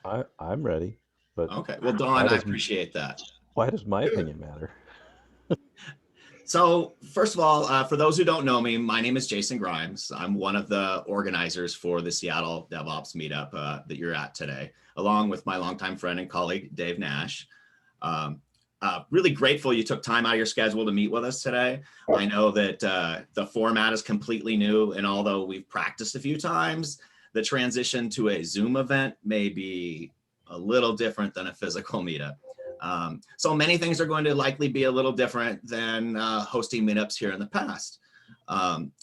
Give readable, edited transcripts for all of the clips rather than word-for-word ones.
I'm ready, but Okay. Well, Dawn, why I does appreciate that. why does my opinion matter? So, first of all, for those who don't know me, my name is Jason Grimes. I'm one of the organizers for the Seattle DevOps Meetup that you're at today, along with my longtime friend and colleague, Dave Nash. Um, really grateful you took time out of your schedule to meet with us today. I know that the format is completely new, and although we've practiced a few times, the transition to a Zoom event may be a little different than a physical meetup. So many things are going to likely be a little different than hosting meetups here in the past.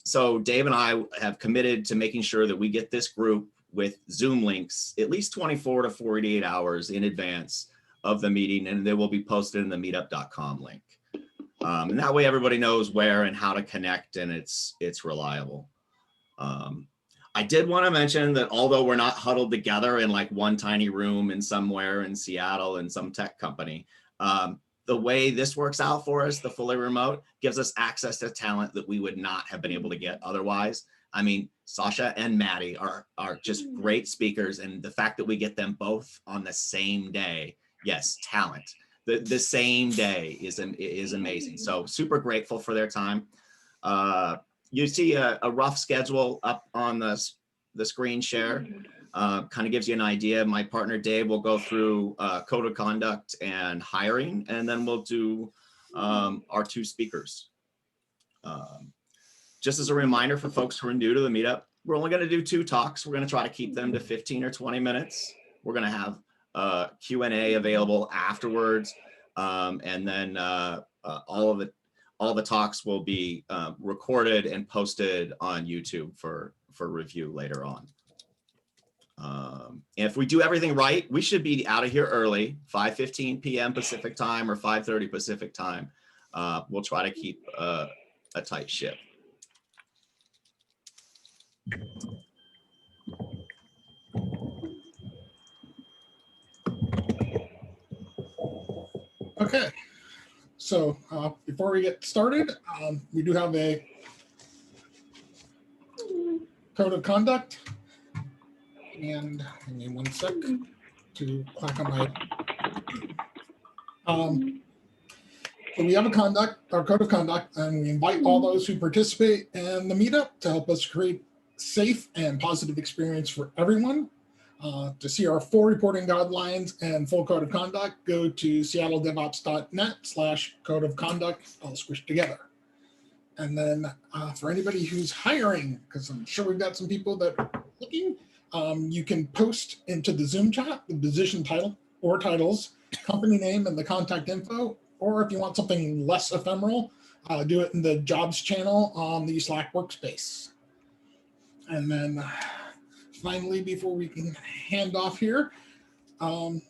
So Dave and I have committed to making sure that we get this group with Zoom links at least 24 to 48 hours in advance of the meeting, and they will be posted in the meetup.com link. And that way everybody knows where and how to connect, and it's reliable. I did want to mention that although we're not huddled together in like one tiny room in somewhere in Seattle in some tech company, the way this works out for us, the fully remote, gives us access to talent that we would not have been able to get otherwise. I mean, Sasha and Matty are just great speakers, and the fact that we get them both on the same day, yes, talent. The same day is amazing. So super grateful for their time. You see a rough schedule up on the screen share. Kind of gives you an idea. My partner Dave will go through code of conduct and hiring, and then we'll do our two speakers. Just as a reminder for folks who are new to the meetup, we're only going to do 2 talks. We're going to try to keep them to 15 or 20 minutes. We're going to have Q&A available afterwards, and then all the talks will be recorded and posted on YouTube for review later on. If we do everything right, we should be out of here early, 5:15 p.m. Pacific time or 5:30 Pacific time. We'll try to keep a tight ship. Okay, so before we get started, we do have a code of conduct, and give me 1 sec to clack on my. So we have our code of conduct, and we invite all those who participate in the meetup to help us create safe and positive experience for everyone. To see our full reporting guidelines and full code of conduct, go to seattledevops.net/code of conduct, all squished together. And then for anybody who's hiring, because I'm sure we've got some people that are looking, you can post into the Zoom chat the position title or titles, company name, and the contact info. Or if you want something less ephemeral, do it in the jobs channel on the Slack workspace. And then finally, before we can hand off here, to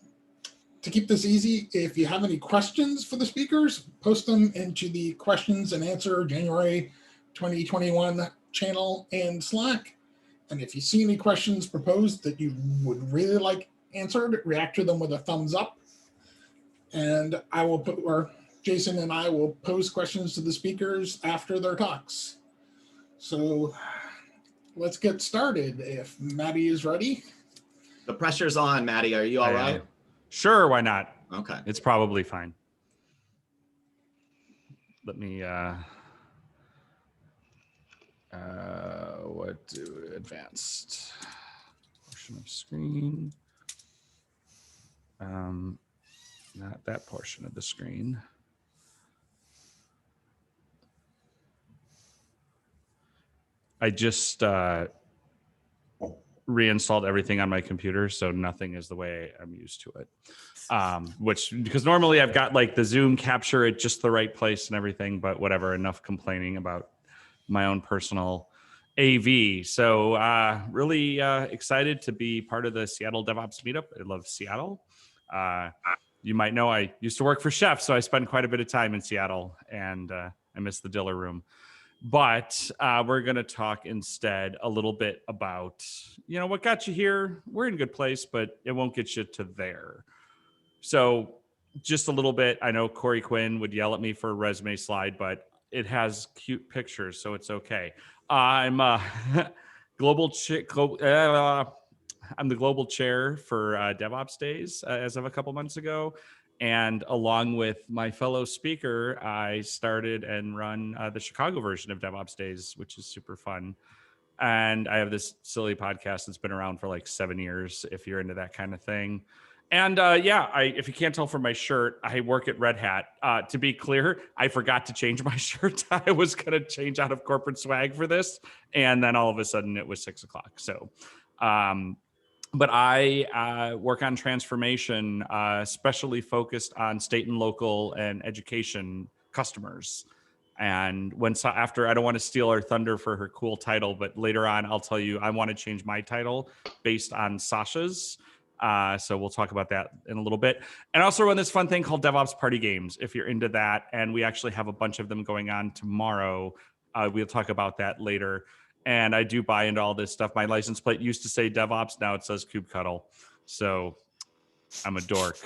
keep this easy, if you have any questions for the speakers, post them into the questions and answer January 2021 channel in Slack. And if you see any questions proposed that you would really like answered, react to them with a thumbs up. And I will put, or Jason and I will pose questions to the speakers after their talks. So let's get started. If Matty is ready. The pressure's on, Matty. Are you all right? Sure, why not? Okay. It's probably fine. Let me what do advanced portion of screen. Not that portion of the screen. I just reinstalled everything on my computer, so nothing is the way I'm used to it. Which, because normally I've got like the Zoom capture at just the right place and everything, but whatever, enough complaining about my own personal AV. So really excited to be part of the Seattle DevOps Meetup. I love Seattle. You might know I used to work for Chef, so I spent quite a bit of time in Seattle, and I miss the Diller Room. But we're going to talk instead a little bit about, what got you here. We're in a good place, but it won't get you to there. So just a little bit. I know Corey Quinn would yell at me for a resume slide, but it has cute pictures, so it's okay. I'm global chick. I'm the global chair for DevOps Days as of a couple months ago. And along with my fellow speaker, I started and run the Chicago version of DevOps Days, which is super fun. And I have this silly podcast that's been around for like 7 years, if you're into that kind of thing. And if you can't tell from my shirt, I work at Red Hat. To be clear, I forgot to change my shirt. I was going to change out of corporate swag for this. And then all of a sudden it was 6 o'clock. So, but I work on transformation, especially focused on state and local and education customers. And after, I don't want to steal her thunder for her cool title, but later on, I'll tell you, I want to change my title based on Sasha's. So we'll talk about that in a little bit. And I also run this fun thing called DevOps Party Games, if you're into that. And we actually have a bunch of them going on tomorrow. We'll talk about that later. And I do buy into all this stuff. My license plate used to say DevOps. Now it says Kube Cuddle. So I'm a dork.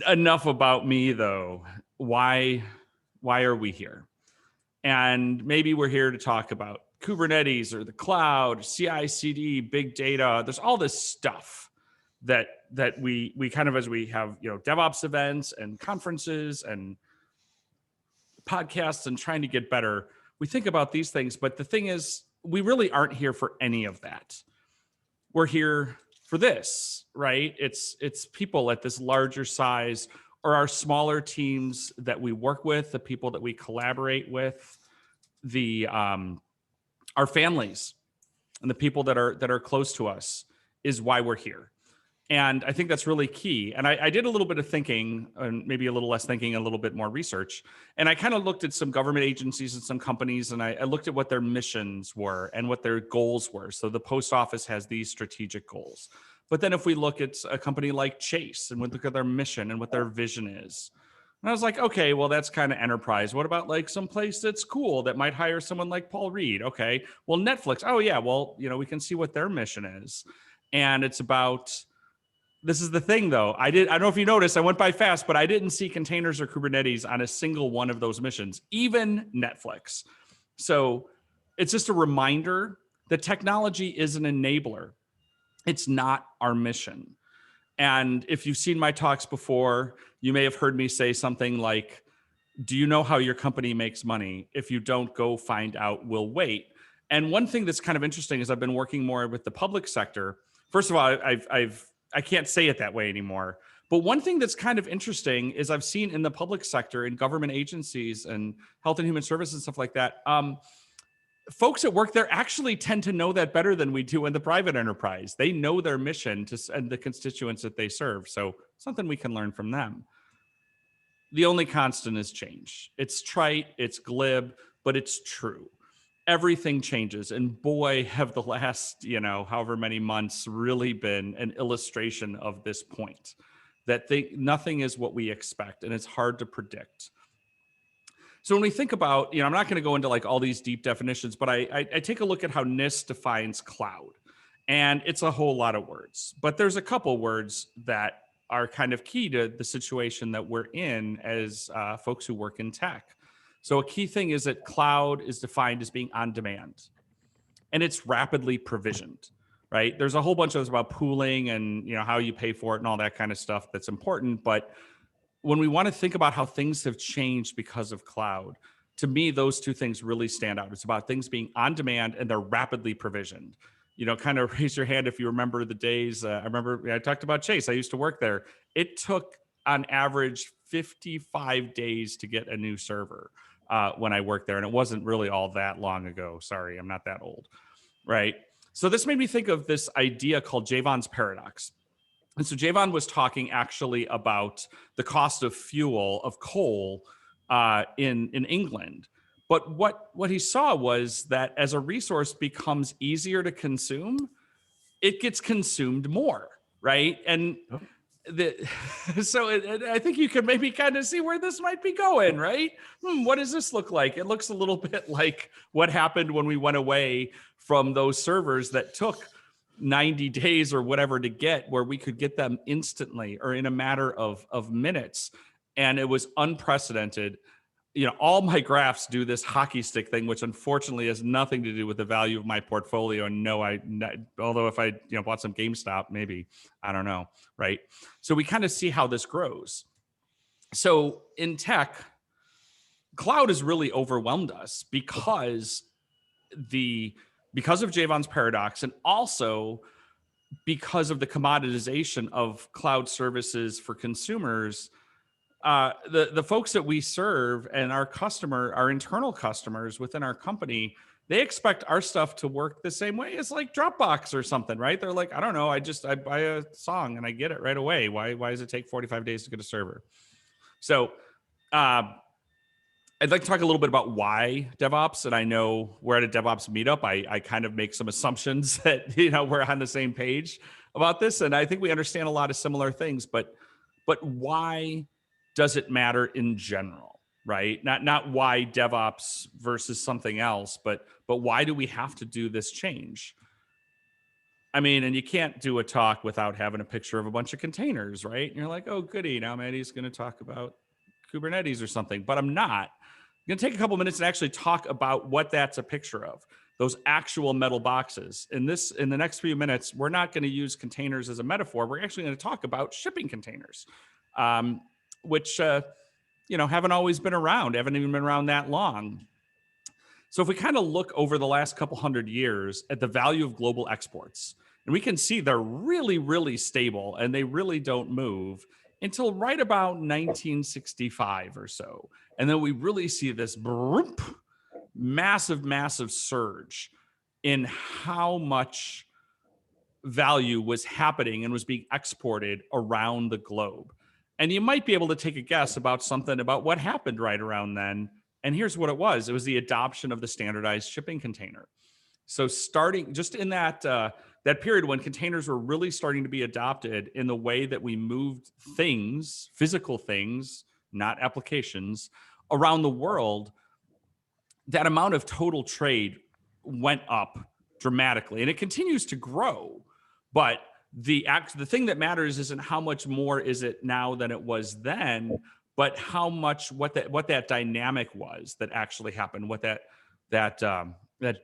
Enough about me, though. Why are we here? And maybe we're here to talk about Kubernetes or the cloud, CI/CD, big data. There's all this stuff that we kind of, as we have, DevOps events and conferences and podcasts and trying to get better, we think about these things. But the thing is, we really aren't here for any of that. We're here for this, right? It's people at this larger size, or our smaller teams that we work with, the people that we collaborate with, our families and the people that are close to us is why we're here. And I think that's really key. And I did a little bit of thinking, and maybe a little less thinking, a little bit more research. And I kind of looked at some government agencies and some companies, and I looked at what their missions were and what their goals were. So the post office has these strategic goals. But then if we look at a company like Chase and we look at their mission and what their vision is, and I was like, okay, well, that's kind of enterprise. What about like some place that's cool that might hire someone like Paul Reed? Okay, well, Netflix. Oh yeah, well, we can see what their mission is. And it's about, this is the thing though. I don't know if you noticed, I went by fast, but I didn't see containers or Kubernetes on a single one of those missions, even Netflix. So it's just a reminder that technology is an enabler. It's not our mission. And if you've seen my talks before, you may have heard me say something like, do you know how your company makes money? If you don't, go find out, we'll wait. And one thing that's kind of interesting is I've been working more with the public sector. First of all, I can't say it that way anymore. But one thing that's kind of interesting is I've seen in the public sector, in government agencies and health and human services and stuff like that, folks that work there actually tend to know that better than we do in the private enterprise. They know their mission and the constituents that they serve. So something we can learn from them. The only constant is change. It's trite, it's glib, but it's true. Everything changes. And boy, have the last, however many months really been an illustration of this point, that nothing is what we expect and it's hard to predict. So when we think about, I'm not going to go into like all these deep definitions, but I take a look at how NIST defines cloud, and it's a whole lot of words, but there's a couple words that are kind of key to the situation that we're in as folks who work in tech. So a key thing is that cloud is defined as being on demand, and it's rapidly provisioned, right? There's a whole bunch of those about pooling and how you pay for it and all that kind of stuff that's important, but when we want to think about how things have changed because of cloud, to me, those two things really stand out. It's about things being on demand and they're rapidly provisioned. Kind of raise your hand if you remember the days. I remember I talked about Chase. I used to work there. It took on average 55 days to get a new server when I worked there. And it wasn't really all that long ago. Sorry, I'm not that old, right? So this made me think of this idea called Jayvon's paradox. And so Jayvon was talking actually about the cost of fuel, of coal in England. But what he saw was that as a resource becomes easier to consume, it gets consumed more, right? And I think you can maybe kind of see where this might be going, right? What does this look like? It looks a little bit like what happened when we went away from those servers that took 90 days or whatever to get, where we could get them instantly or in a matter of minutes. And it was unprecedented. all my graphs do this hockey stick thing, which unfortunately has nothing to do with the value of my portfolio. And no, although if I, bought some GameStop, maybe, I don't know. Right. So we kind of see how this grows. So in tech, cloud has really overwhelmed us because of Jayvon's paradox, and also because of the commoditization of cloud services for consumers. The folks that we serve and our internal customers within our company, they expect our stuff to work the same way as like Dropbox or something, right? They're like, I don't know, I buy a song and I get it right away. Why does it take 45 days to get a server? So I'd like to talk a little bit about why DevOps. And I know we're at a DevOps meetup. I kind of make some assumptions that, we're on the same page about this. And I think we understand a lot of similar things, but why does it matter in general, right? Not why DevOps versus something else, but why do we have to do this change? I mean, and you can't do a talk without having a picture of a bunch of containers, right? And you're like, oh, goody, now Matty's going to talk about Kubernetes or something, but I'm not. I'm going to take a couple minutes and actually talk about what that's a picture of, those actual metal boxes. In the next few minutes, we're not going to use containers as a metaphor. We're actually going to talk about shipping containers, which, haven't always been around, haven't even been around that long. So if we kind of look over the last couple hundred years at the value of global exports, and we can see they're really, really stable and they really don't move until right about 1965 or so. And then we really see this massive, massive surge in how much value was happening and was being exported around the globe. And you might be able to take a guess about what happened right around then. And here's what it was. It was the adoption of the standardized shipping container. So starting just in that period when containers were really starting to be adopted in the way that we moved things, physical things, not applications, around the world, that amount of total trade went up dramatically. And it continues to grow. But the thing that matters isn't how much more is it now than it was then, but how much what that dynamic was that actually happened, what that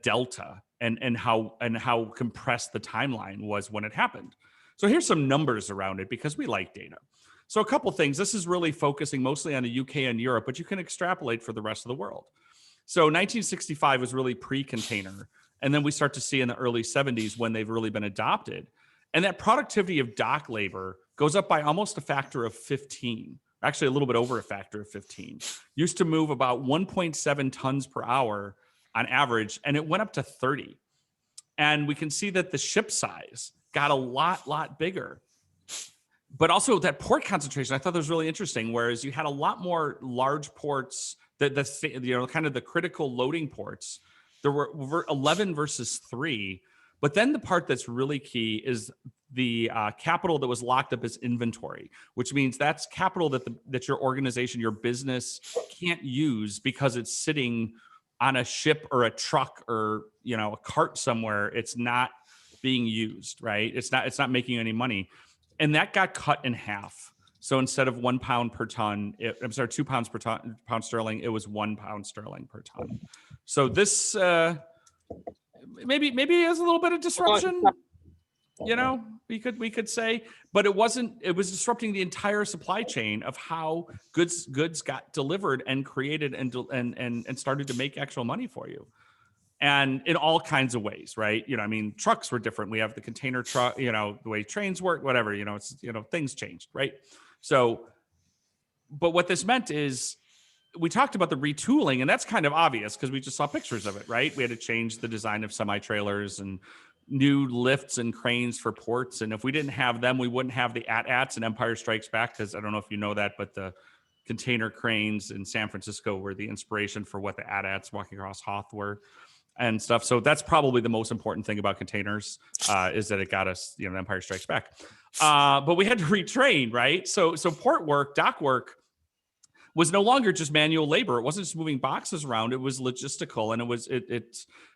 delta and how compressed the timeline was when it happened. So here's some numbers around it because we like data. So a couple things. This is really focusing mostly on the UK and Europe, but you can extrapolate for the rest of the world. So 1965 was really pre-container, and then we start to see in the early 70s when they've really been adopted. And that productivity of dock labor goes up by almost a factor of 15, actually a little bit over a factor of 15. Used to move about 1.7 tons per hour on average, and it went up to 30. And we can see that the ship size got a lot bigger. But also that port concentration, I thought that was really interesting, whereas you had a lot more large ports, kind of the critical loading ports. There were 11 versus 3. But then the part that's really key is the capital that was locked up as inventory, which means that's capital that your organization, your business can't use because it's sitting on a ship or a truck or a cart somewhere. It's not being used, right? It's not making any money, and that got cut in half. So instead of 1 pound per ton, 2 pounds per pound sterling, it was 1 pound sterling per ton. So this maybe it was a little bit of disruption, we could say, but it was disrupting the entire supply chain of how goods got delivered and created and started to make actual money for you. And in all kinds of ways, right? Trucks were different. We have the container truck, the way trains work, whatever, things changed, right? So, but what this meant is we talked about the retooling, and that's kind of obvious because we just saw pictures of it, right? We had to change the design of semi-trailers and new lifts and cranes for ports. And if we didn't have them, we wouldn't have the AT-ATs and Empire Strikes Back, because I don't know if you know that, but the container cranes in San Francisco were the inspiration for what the AT-ATs walking across Hoth were and stuff. So that's probably the most important thing about containers, is that it got us, Empire Strikes Back. But we had to retrain, right? So port work, dock work was no longer just manual labor. It wasn't just moving boxes around. It was logistical, and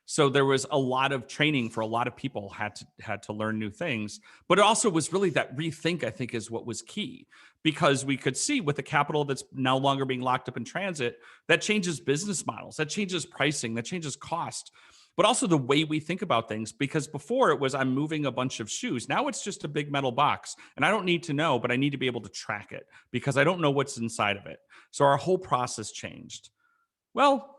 so there was a lot of training for a lot of people had to learn new things. But it also was really that rethink, I think, is what was key, because we could see with the capital that's no longer being locked up in transit, that changes business models, that changes pricing, that changes cost, but also the way we think about things. Because before it was, I'm moving a bunch of shoes. Now it's just a big metal box, and I don't need to know, but I need to be able to track it because I don't know what's inside of it. So our whole process changed. Well,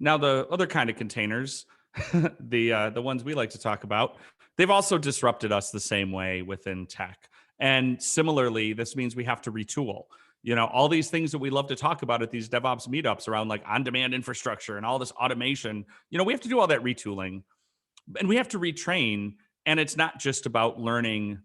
now the other kind of containers, the ones we like to talk about, they've also disrupted us the same way within tech. And similarly, this means we have to retool. All these things that we love to talk about at these DevOps meetups around like on-demand infrastructure and all this automation, we have to do all that retooling, and we have to retrain. And it's not just about learning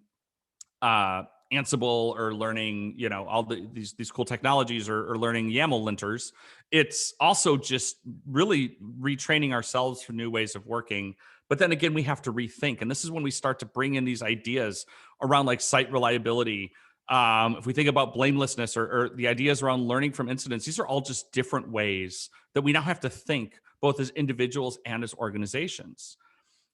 Ansible or learning, all these cool technologies or learning YAML linters. It's also just really retraining ourselves for new ways of working. But then again, we have to rethink. And this is when we start to bring in these ideas around like site reliability. If we think about blamelessness or the ideas around learning from incidents, these are all just different ways that we now have to think both as individuals and as organizations.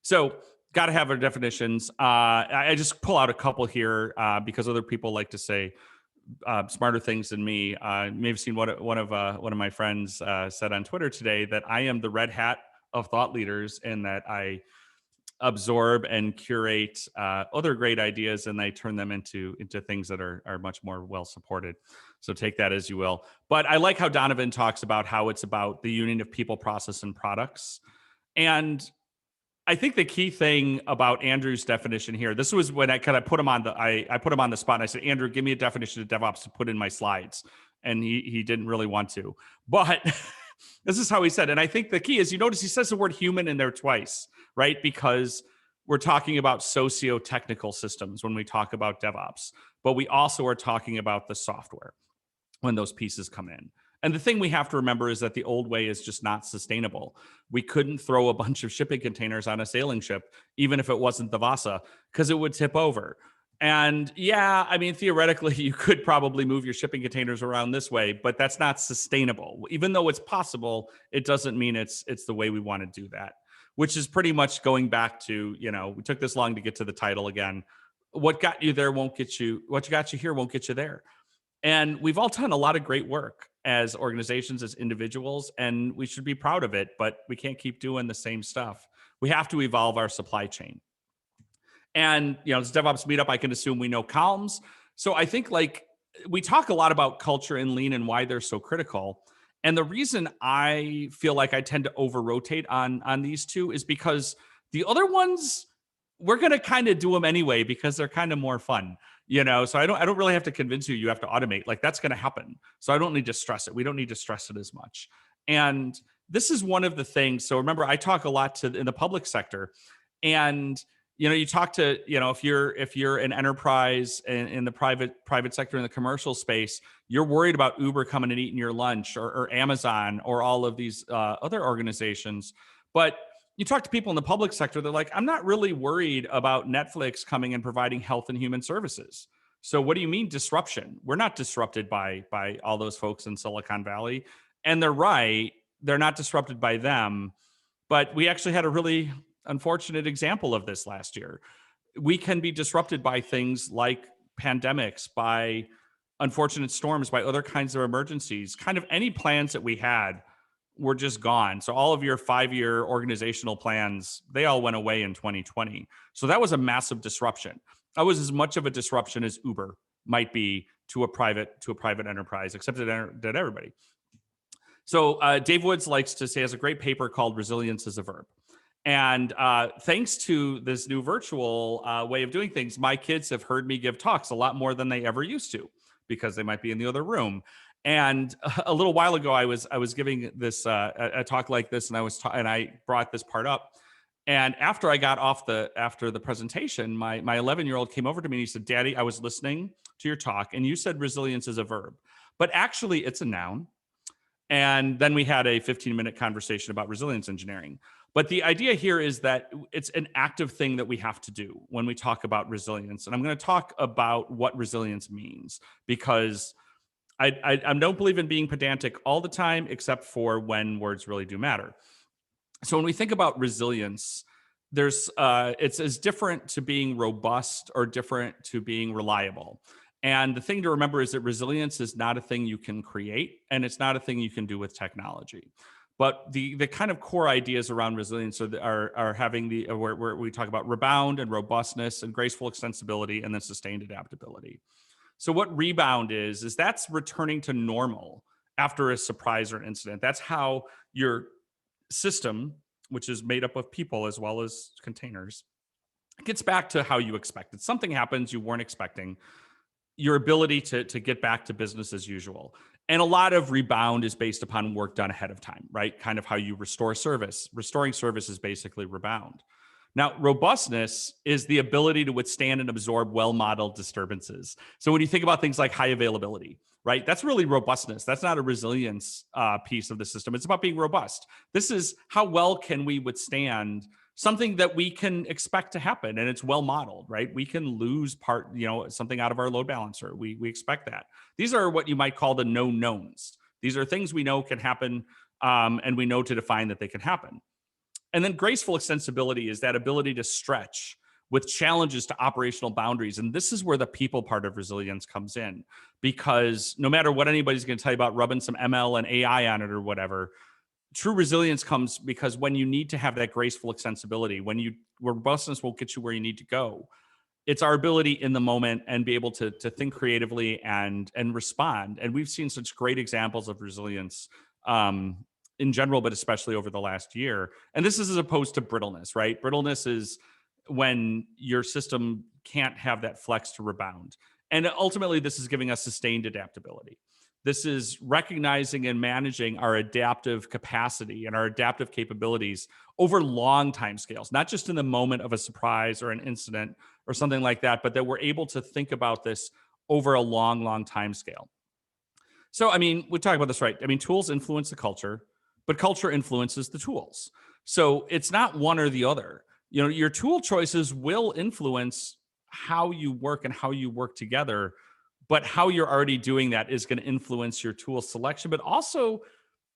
So got to have our definitions. I just pull out a couple here because other people like to say smarter things than me. You may have seen what one of my friends said on Twitter today, that I am the red hat of thought leaders, and that I absorb and curate other great ideas, and I turn them into things that are much more well supported. So take that as you will. But I like how Donovan talks about how it's about the union of people, process, and products. And I think the key thing about Andrew's definition here, this was when I kind of put him on the spot, and I said, Andrew, give me a definition of DevOps to put in my slides. And he didn't really want to, but this is how he said. And I think the key is, you notice he says the word human in there twice, right? Because we're talking about socio-technical systems when we talk about DevOps, but we also are talking about the software when those pieces come in. And the thing we have to remember is that the old way is just not sustainable. We couldn't throw a bunch of shipping containers on a sailing ship, even if it wasn't the Vasa, because it would tip over. And yeah, I mean, theoretically, you could probably move your shipping containers around this way, but that's not sustainable. Even though it's possible, it doesn't mean it's the way we want to do that, which is pretty much going back to, we took this long to get to the title again. What got you there won't get you, what got you here won't get you there. And we've all done a lot of great work as organizations, as individuals, and we should be proud of it, but we can't keep doing the same stuff. We have to evolve our supply chain. And, it's DevOps Meetup, I can assume we know columns. So I think we talk a lot about culture and lean and why they're so critical. And the reason I feel like I tend to over-rotate on these two is because the other ones, we're going to kind of do them anyway because they're kind of more fun. So I don't really have to convince you have to automate. That's going to happen. So I don't need to stress it. We don't need to stress it as much. And this is one of the things. So remember, I talk a lot in the public sector, and you talk to if you're an enterprise in the private sector, in the commercial space, you're worried about Uber coming and eating your lunch, or Amazon, or all of these other organizations. But you talk to people in the public sector, they're like, I'm not really worried about Netflix coming and providing health and human services. So what do you mean disruption? We're not disrupted by all those folks in Silicon Valley. And they're right. They're not disrupted by them. But we actually had a really unfortunate example of this last year. We can be disrupted by things like pandemics, by unfortunate storms, by other kinds of emergencies. Kind of any plans that we had were just gone. So all of your 5-year organizational plans, they all went away in 2020. So that was a massive disruption. That was as much of a disruption as Uber might be to a private enterprise, except it did everybody. So Dave Woods has a great paper called Resilience as a Verb. And thanks to this new virtual way of doing things, my kids have heard me give talks a lot more than they ever used to, because they might be in the other room. And a little while ago, I was giving this a talk like this, and I brought this part up. And after I got off after the presentation, my 11-year-old came over to me and he said, "Daddy, I was listening to your talk, and you said resilience is a verb, but actually it's a noun." And then we had a 15-minute conversation about resilience engineering. But the idea here is that it's an active thing that we have to do when we talk about resilience. And I'm going to talk about what resilience means, because I don't believe in being pedantic all the time, except for when words really do matter. So when we think about resilience, there's it's as different to being robust or different to being reliable. And the thing to remember is that resilience is not a thing you can create, and it's not a thing you can do with technology. But the kind of core ideas around resilience are having where we talk about rebound and robustness and graceful extensibility and then sustained adaptability. So what rebound is that's returning to normal after a surprise or an incident. That's how your system, which is made up of people as well as containers, gets back to how you expected. Something happens you weren't expecting, your ability to get back to business as usual. And a lot of rebound is based upon work done ahead of time, right? Kind of how you restore service. Restoring service is basically rebound. Now, robustness is the ability to withstand and absorb well-modeled disturbances. So when you think about things like high availability, right? That's really robustness. That's not a resilience piece of the system. It's about being robust. This is how well can we withstand something that we can expect to happen, and it's well modeled, right? We can lose something out of our load balancer. We expect that. These are what you might call the known knowns. These are things we know can happen, and we know to define that they can happen. And then graceful extensibility is that ability to stretch with challenges to operational boundaries. And this is where the people part of resilience comes in, because no matter what anybody's going to tell you about rubbing some ML and AI on it or whatever, true resilience comes because when you need to have that graceful extensibility, robustness will get you where you need to go. It's our ability in the moment and be able to think creatively and respond. And we've seen such great examples of resilience in general, but especially over the last year. And this is as opposed to brittleness, right? Brittleness is when your system can't have that flex to rebound. And ultimately, this is giving us sustained adaptability. This is recognizing and managing our adaptive capacity and our adaptive capabilities over long time scales, not just in the moment of a surprise or an incident or something like that, but that we're able to think about this over a long, long time scale. So, I mean, we talk about this, right? I mean, tools influence the culture, but culture influences the tools. So it's not one or the other. You know, your tool choices will influence how you work and how you work together, but how you're already doing that is going to influence your tool selection, but also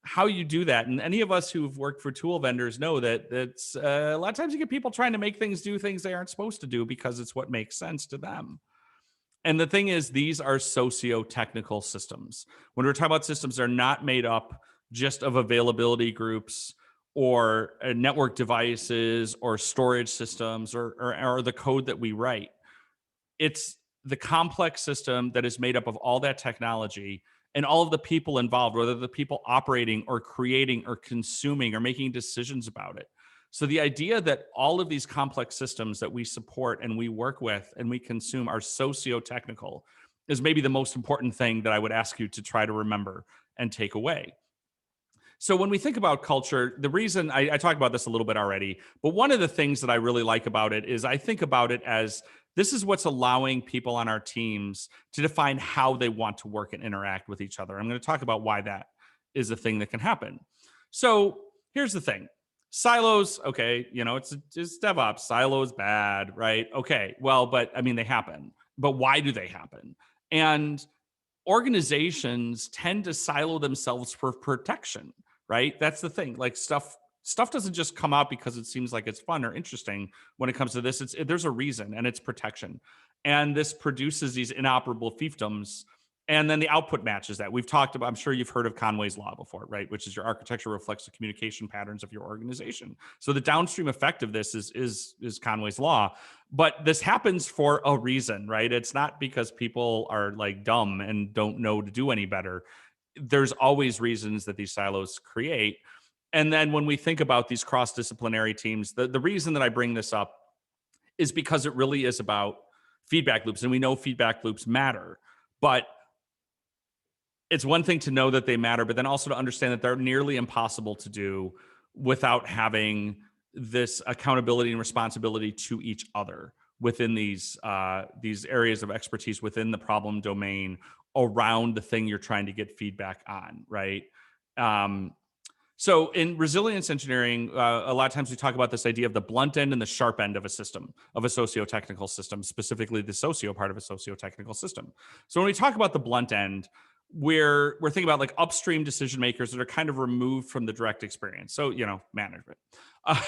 how you do that. And any of us who've worked for tool vendors know that that's a lot of times you get people trying to make things do things they aren't supposed to do because it's what makes sense to them. And the thing is, these are socio-technical systems. When we're talking about systems, they're not made up just of availability groups or network devices or storage systems or the code that we write. It's the complex system that is made up of all that technology and all of the people involved, whether the people operating or creating or consuming or making decisions about it. So the idea that all of these complex systems that we support and we work with and we consume are socio-technical is maybe the most important thing that I would ask you to try to remember and take away. So when we think about culture, the reason I talked about this a little bit already, but one of the things that I really like about it is I think about it as this is what's allowing people on our teams to define how they want to work and interact with each other. I'm going to talk about why that is a thing that can happen. So here's the thing. Silos, okay, you know, it's DevOps. Silos bad, right? Okay, well, but I mean, they happen. But why do they happen? And organizations tend to silo themselves for protection, right? That's the thing. Like stuff doesn't just come out because it seems like it's fun or interesting. When it comes to this, there's a reason, and it's protection. And this produces these inoperable fiefdoms, and then the output matches that. We've talked about, I'm sure you've heard of Conway's law before, right? Which is your architecture reflects the communication patterns of your organization. So the downstream effect of this is Conway's law. But this happens for a reason, right? It's not because people are like dumb and don't know to do any better. There's always reasons that these silos create. And then when we think about these cross-disciplinary teams, the reason that I bring this up is because it really is about feedback loops. And we know feedback loops matter, but it's one thing to know that they matter, but then also to understand that they're nearly impossible to do without having this accountability and responsibility to each other within these areas of expertise within the problem domain around the thing you're trying to get feedback on, right? So in resilience engineering, a lot of times we talk about this idea of the blunt end and the sharp end of a system, of a socio-technical system, specifically the socio part of a socio-technical system. So when we talk about the blunt end, we're thinking about like upstream decision makers that are kind of removed from the direct experience. So, management. Uh,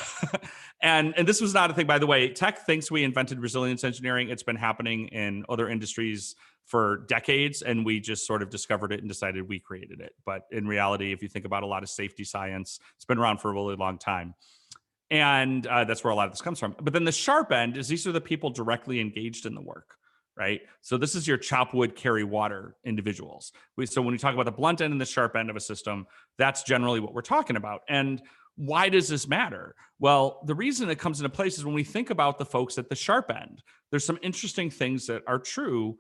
and this was not a thing, by the way. Tech thinks we invented resilience engineering. It's been happening in other industries for decades, and we just sort of discovered it and decided we created it. But in reality, if you think about a lot of safety science, it's been around for a really long time. And that's where a lot of this comes from. But then the sharp end is these are the people directly engaged in the work, right? So this is your chop wood, carry water individuals. So when we talk about the blunt end and the sharp end of a system, that's generally what we're talking about. And why does this matter? Well, the reason it comes into place is when we think about the folks at the sharp end, there's some interesting things that are true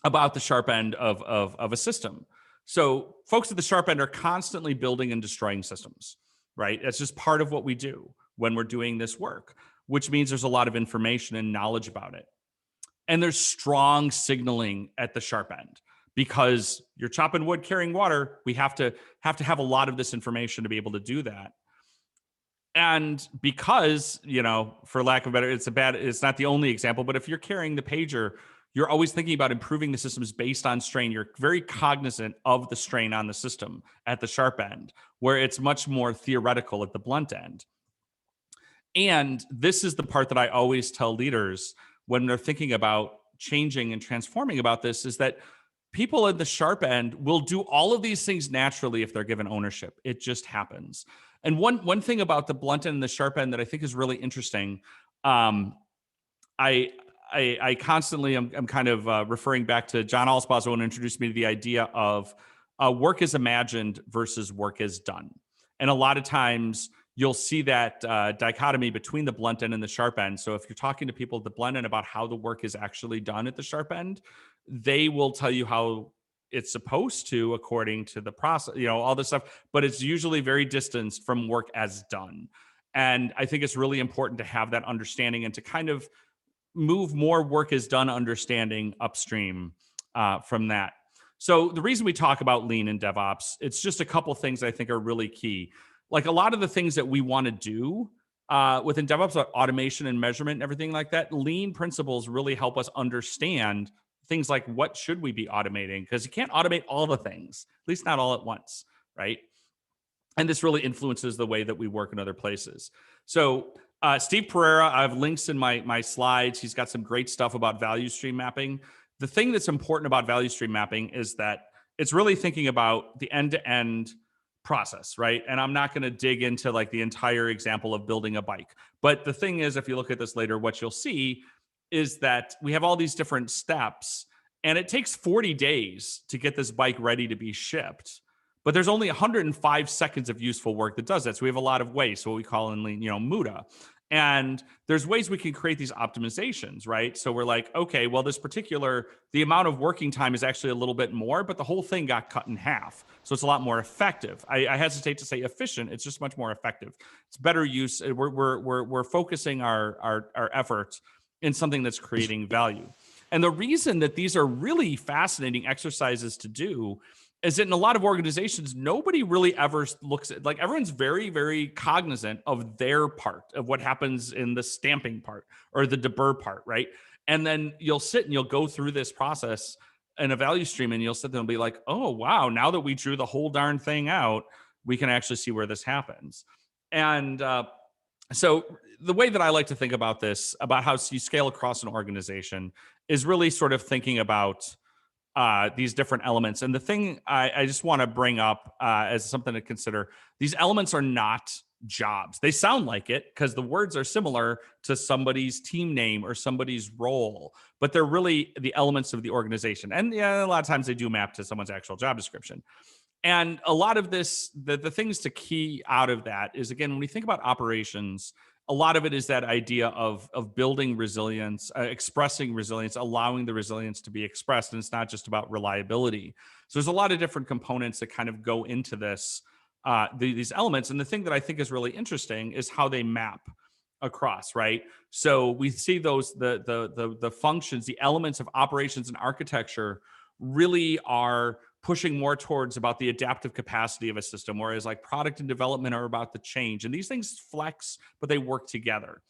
about the sharp end of a system. So folks at the sharp end are constantly building and destroying systems, right? That's just part of what we do when we're doing this work, which means there's a lot of information and knowledge about it. And there's strong signaling at the sharp end because you're chopping wood, carrying water. We have to have a lot of this information to be able to do that. And because, for lack of better, it's not the only example, but if you're carrying the pager, you're always thinking about improving the systems based on strain. You're very cognizant of the strain on the system at the sharp end, where it's much more theoretical at the blunt end. And this is the part that I always tell leaders when they're thinking about changing and transforming about this, is that people at the sharp end will do all of these things naturally if they're given ownership. It just happens. And one thing about the blunt end and the sharp end that I think is really interesting, I constantly am kind of referring back to John Allspaw when he introduced me to the idea of work is imagined versus work is done. And a lot of times you'll see that dichotomy between the blunt end and the sharp end. So if you're talking to people at the blunt end about how the work is actually done at the sharp end, they will tell you how it's supposed to according to the process, all this stuff, but it's usually very distanced from work as done. And I think it's really important to have that understanding and to kind of move more work is done understanding upstream from that. So the reason we talk about lean and DevOps, it's just a couple things I think are really key. Like a lot of the things that we want to do within DevOps, like automation and measurement and everything like that, lean principles really help us understand things like what should we be automating? Because you can't automate all the things, at least not all at once, right? And this really influences the way that we work in other places. So Steve Pereira, I have links in my slides. He's got some great stuff about value stream mapping. The thing that's important about value stream mapping is that it's really thinking about the end-to-end process, right? And I'm not going to dig into like the entire example of building a bike. But the thing is, if you look at this later, what you'll see is that we have all these different steps, and it takes 40 days to get this bike ready to be shipped. But there's only 105 seconds of useful work that does that. So we have a lot of waste, what we call in lean, muda. And there's ways we can create these optimizations, right? So we're like, okay, well, the amount of working time is actually a little bit more, but the whole thing got cut in half. So it's a lot more effective. I hesitate to say efficient. It's just much more effective. It's better use. We're focusing our efforts in something that's creating value. And the reason that these are really fascinating exercises to do is that in a lot of organizations, nobody really ever looks at, like, everyone's very, very cognizant of their part, of what happens in the stamping part or the deburr part, right? And then you'll sit and you'll go through this process in a value stream, and you'll sit there and be like, oh, wow, now that we drew the whole darn thing out, we can actually see where this happens. And so the way that I like to think about this, about how you scale across an organization, is really sort of thinking about these different elements. And the thing I just want to bring up as something to consider, these elements are not jobs. They sound like it because the words are similar to somebody's team name or somebody's role, but they're really the elements of the organization. And yeah, a lot of times they do map to someone's actual job description. And a lot of this, the things to key out of that is, again, when we think about operations, a lot of it is that idea of building resilience, expressing resilience, allowing the resilience to be expressed. And it's not just about reliability. So there's a lot of different components that kind of go into this, these elements. And the thing that I think is really interesting is how they map across, right? So we see those, the functions, the elements of operations and architecture really are pushing more towards about the adaptive capacity of a system, whereas like product and development are about the change. And these things flex, but they work together.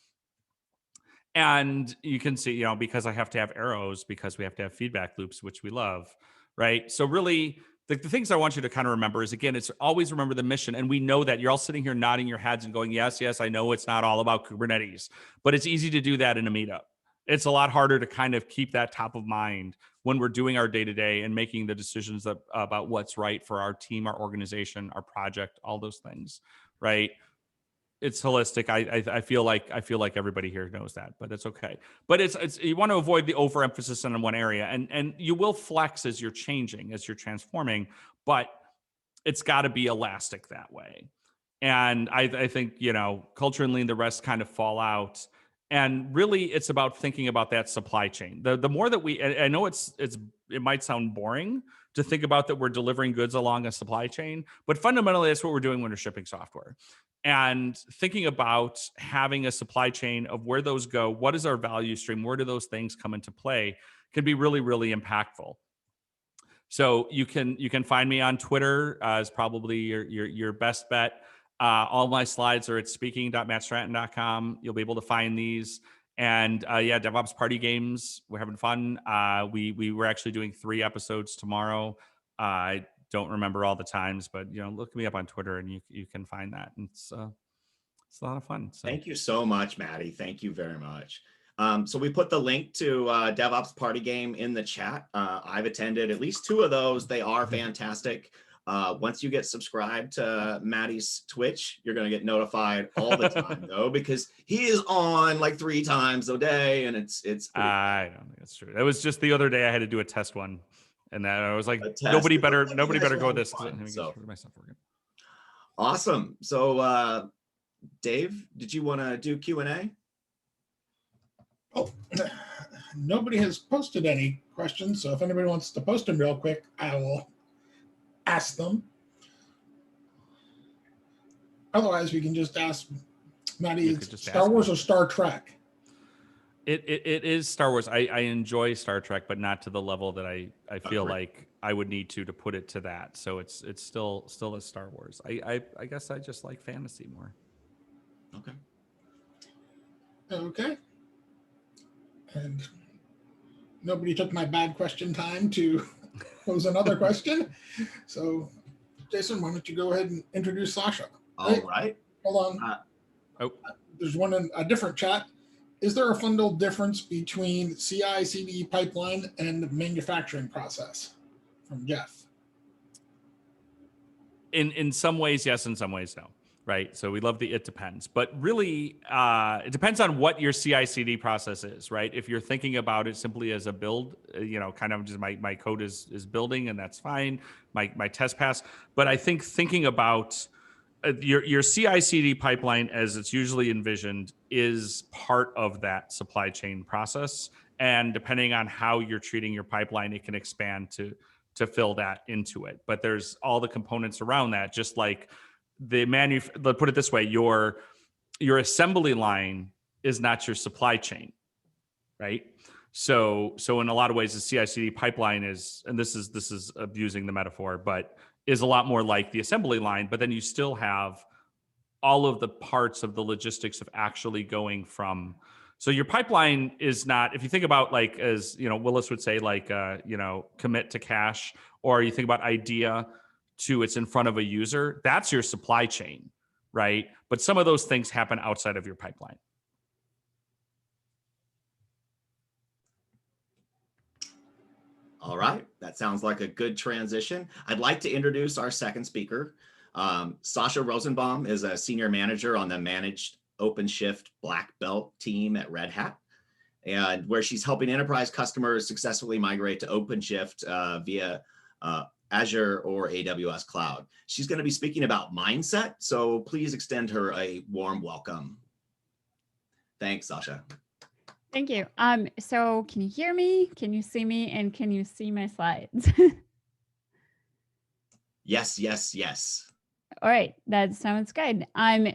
And you can see, because I have to have arrows, because we have to have feedback loops, which we love, right? So really, the things I want you to kind of remember is, again, it's always remember the mission. And we know that you're all sitting here nodding your heads and going, yes, yes, I know it's not all about Kubernetes, but it's easy to do that in a meetup. It's a lot harder to kind of keep that top of mind when we're doing our day-to-day and making the decisions about what's right for our team, our organization, our project, all those things, right? It's holistic. I feel like everybody here knows that, but it's okay. But it's you want to avoid the overemphasis on one area, and you will flex as you're changing, as you're transforming, but it's got to be elastic that way. And I think, culture and lean, the rest kind of fall out. And really, it's about thinking about that supply chain. The more that I know it might sound boring to think about that we're delivering goods along a supply chain, but fundamentally, that's what we're doing when we're shipping software. And thinking about having a supply chain of where those go, what is our value stream, where do those things come into play, can be really, really impactful. So you can find me on Twitter as probably your best bet. All my slides are at speaking.mattstratton.com. You'll be able to find these. And DevOps party games. We're having fun. We were actually doing 3 episodes tomorrow. I don't remember all the times, but look me up on Twitter and you can find that. And it's a lot of fun. So. Thank you so much, Matty. Thank you very much. So we put the link to DevOps Party Game in the chat. I've attended at least 2 of those. They are fantastic. Once you get subscribed to Matty's Twitch, you're going to get notified all the time, though, because he is on like 3 times a day, and it's. I don't think that's true. It was just the other day I had to do a test one, and then I was like, nobody better go with this. So. Awesome. So, Dave, did you want to do Q&A? Oh, nobody has posted any questions, so if anybody wants to post them real quick, I will ask them. Otherwise, we can just ask Matty, Star Wars or Star Trek? It is Star Wars. I enjoy Star Trek, but not to the level that I feel like I would need to put it to that. So it's still a Star Wars. I guess I just like fantasy more. Okay. And nobody took my bad question time to pose another question. So, Jason, why don't you go ahead and introduce Sasha? All right. Hold on. There's one in a different chat. Is there a fundamental difference between CI/CD pipeline and manufacturing process? From Jeff. In some ways, yes. In some ways, no. Right. So we love the it depends, but really it depends on what your CI/CD process is, right? If you're thinking about it simply as a build, kind of just my code is building and that's fine, my test pass. But I think thinking about your CI/CD pipeline as it's usually envisioned is part of that supply chain process. And depending on how you're treating your pipeline, it can expand to fill that into it. But there's all the components around that, just like let's put it this way, your assembly line is not your supply chain, right? So in a lot of ways, the CI/CD pipeline is, and this is abusing the metaphor, but is a lot more like the assembly line. But then you still have all of the parts of the logistics of actually going from. So your pipeline is not, if you think about like, as Willis would say, like commit to cache, or you think about idea to it's in front of a user, that's your supply chain, right? But some of those things happen outside of your pipeline. All right, that sounds like a good transition. I'd like to introduce our second speaker. Sasha Rosenbaum is a senior manager on the managed Openshift Black Belt team at Red Hat, and where she's helping enterprise customers successfully migrate to Openshift via Azure or AWS Cloud. She's going to be speaking about mindset, so please extend her a warm welcome. Thanks, Sasha. Thank you. So can you hear me? Can you see me? And can you see my slides? Yes, yes, yes. All right, that sounds good.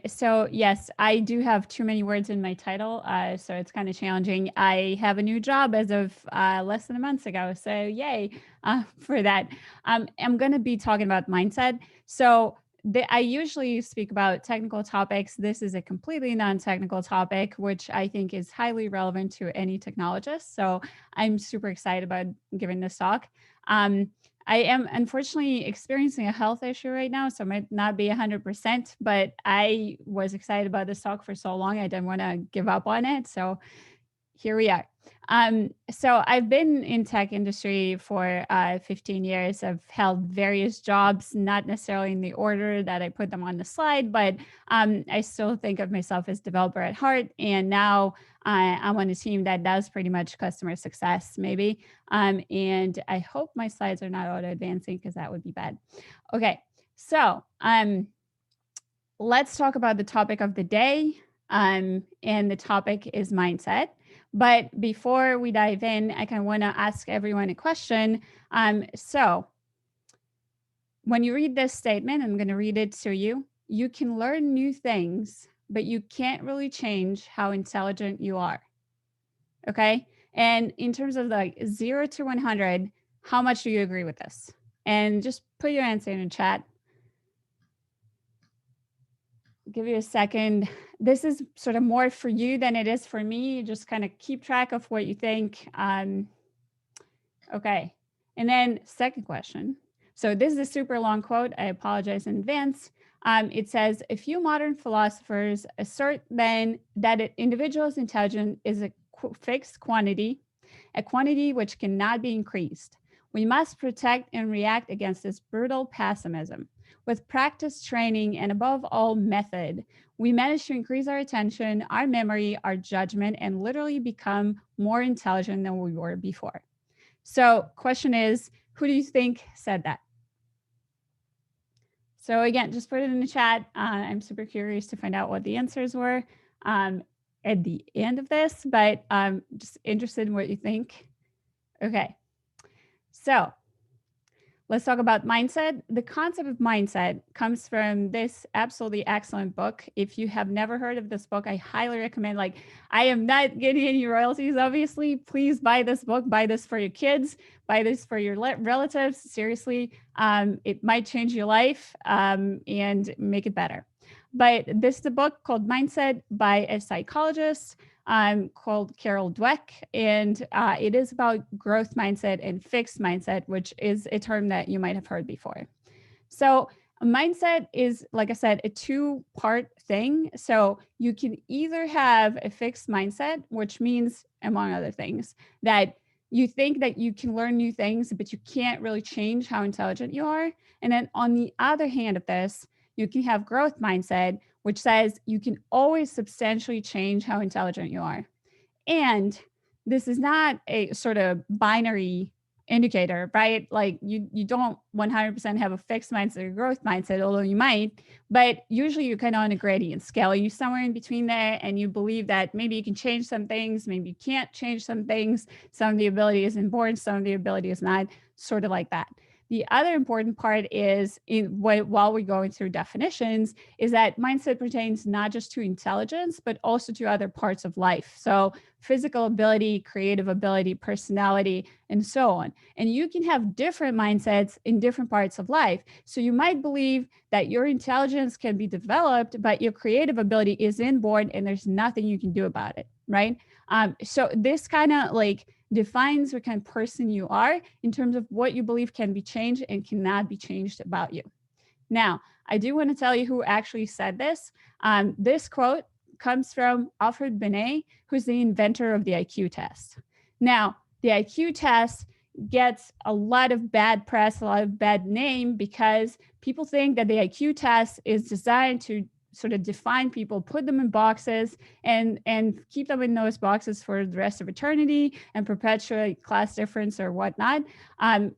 So yes, I do have too many words in my title, so it's kind of challenging. I have a new job as of less than a month ago, so yay for that. I'm going to be talking about mindset. So I usually speak about technical topics. This is a completely non-technical topic, which I think is highly relevant to any technologist. So I'm super excited about giving this talk. I am unfortunately experiencing a health issue right now, so it might not be 100%, but I was excited about this talk for so long, I didn't want to give up on it. So here we are. So I've been in tech industry for 15 years. I've held various jobs, not necessarily in the order that I put them on the slide, but I still think of myself as developer at heart. And now I'm on a team that does pretty much customer success, maybe. And I hope my slides are not auto advancing because that would be bad. Okay, so let's talk about the topic of the day. And the topic is mindset. But before we dive in, I kind of want to ask everyone a question. So when you read this statement, I'm going to read it to you. You can learn new things, but you can't really change how intelligent you are. Okay. And in terms of like 0 to 100, how much do you agree with this? And just put your answer in the chat. Give you a second. This is sort of more for you than it is for me. Just kind of keep track of what you think. Okay. And then second question. So this is a super long quote. I apologize in advance. It says, a few modern philosophers assert then that an individual's intelligence is a fixed quantity, a quantity which cannot be increased. We must protect and react against this brutal pessimism. With practice, training, and above all, method, we manage to increase our attention, our memory, our judgment, and literally become more intelligent than we were before. So question is, who do you think said that? So again, just put it in the chat. I'm super curious to find out what the answers were at the end of this, but I'm just interested in what you think. Okay, so let's talk about mindset. The concept of mindset comes from this absolutely excellent book. If you have never heard of this book, I highly recommend, like, I am not getting any royalties, obviously. Please buy this book, buy this for your kids, buy this for your relatives. Seriously, it might change your life and make it better. But this is a book called Mindset by a psychologist called Carol Dweck, and it is about growth mindset and fixed mindset, which is a term that you might have heard before. So a mindset is, like I said, a two-part thing. So you can either have a fixed mindset, which means, among other things, that you think that you can learn new things, but you can't really change how intelligent you are. And then on the other hand of this, you can have growth mindset, which says you can always substantially change how intelligent you are. And this is not a sort of binary indicator, right? Like you don't 100% have a fixed mindset or growth mindset, although you might, but usually you're kind of on a gradient scale. You're somewhere in between there, and you believe that maybe you can change some things, maybe you can't change some things. Some of the ability is inborn, some of the ability is not, sort of like that. The other important part is, while we're going through definitions, is that mindset pertains not just to intelligence, but also to other parts of life. So physical ability, creative ability, personality, and so on. And you can have different mindsets in different parts of life. So you might believe that your intelligence can be developed, but your creative ability is inborn and there's nothing you can do about it, right? So this kind of like defines what kind of person you are in terms of what you believe can be changed and cannot be changed about you. Now, I do want to tell you who actually said this. This quote comes from Alfred Binet, who's the inventor of the IQ test. Now, the IQ test gets a lot of bad press, a lot of bad name, because people think that the IQ test is designed to sort of define people, put them in boxes and keep them in those boxes for the rest of eternity and perpetuate class difference or whatnot.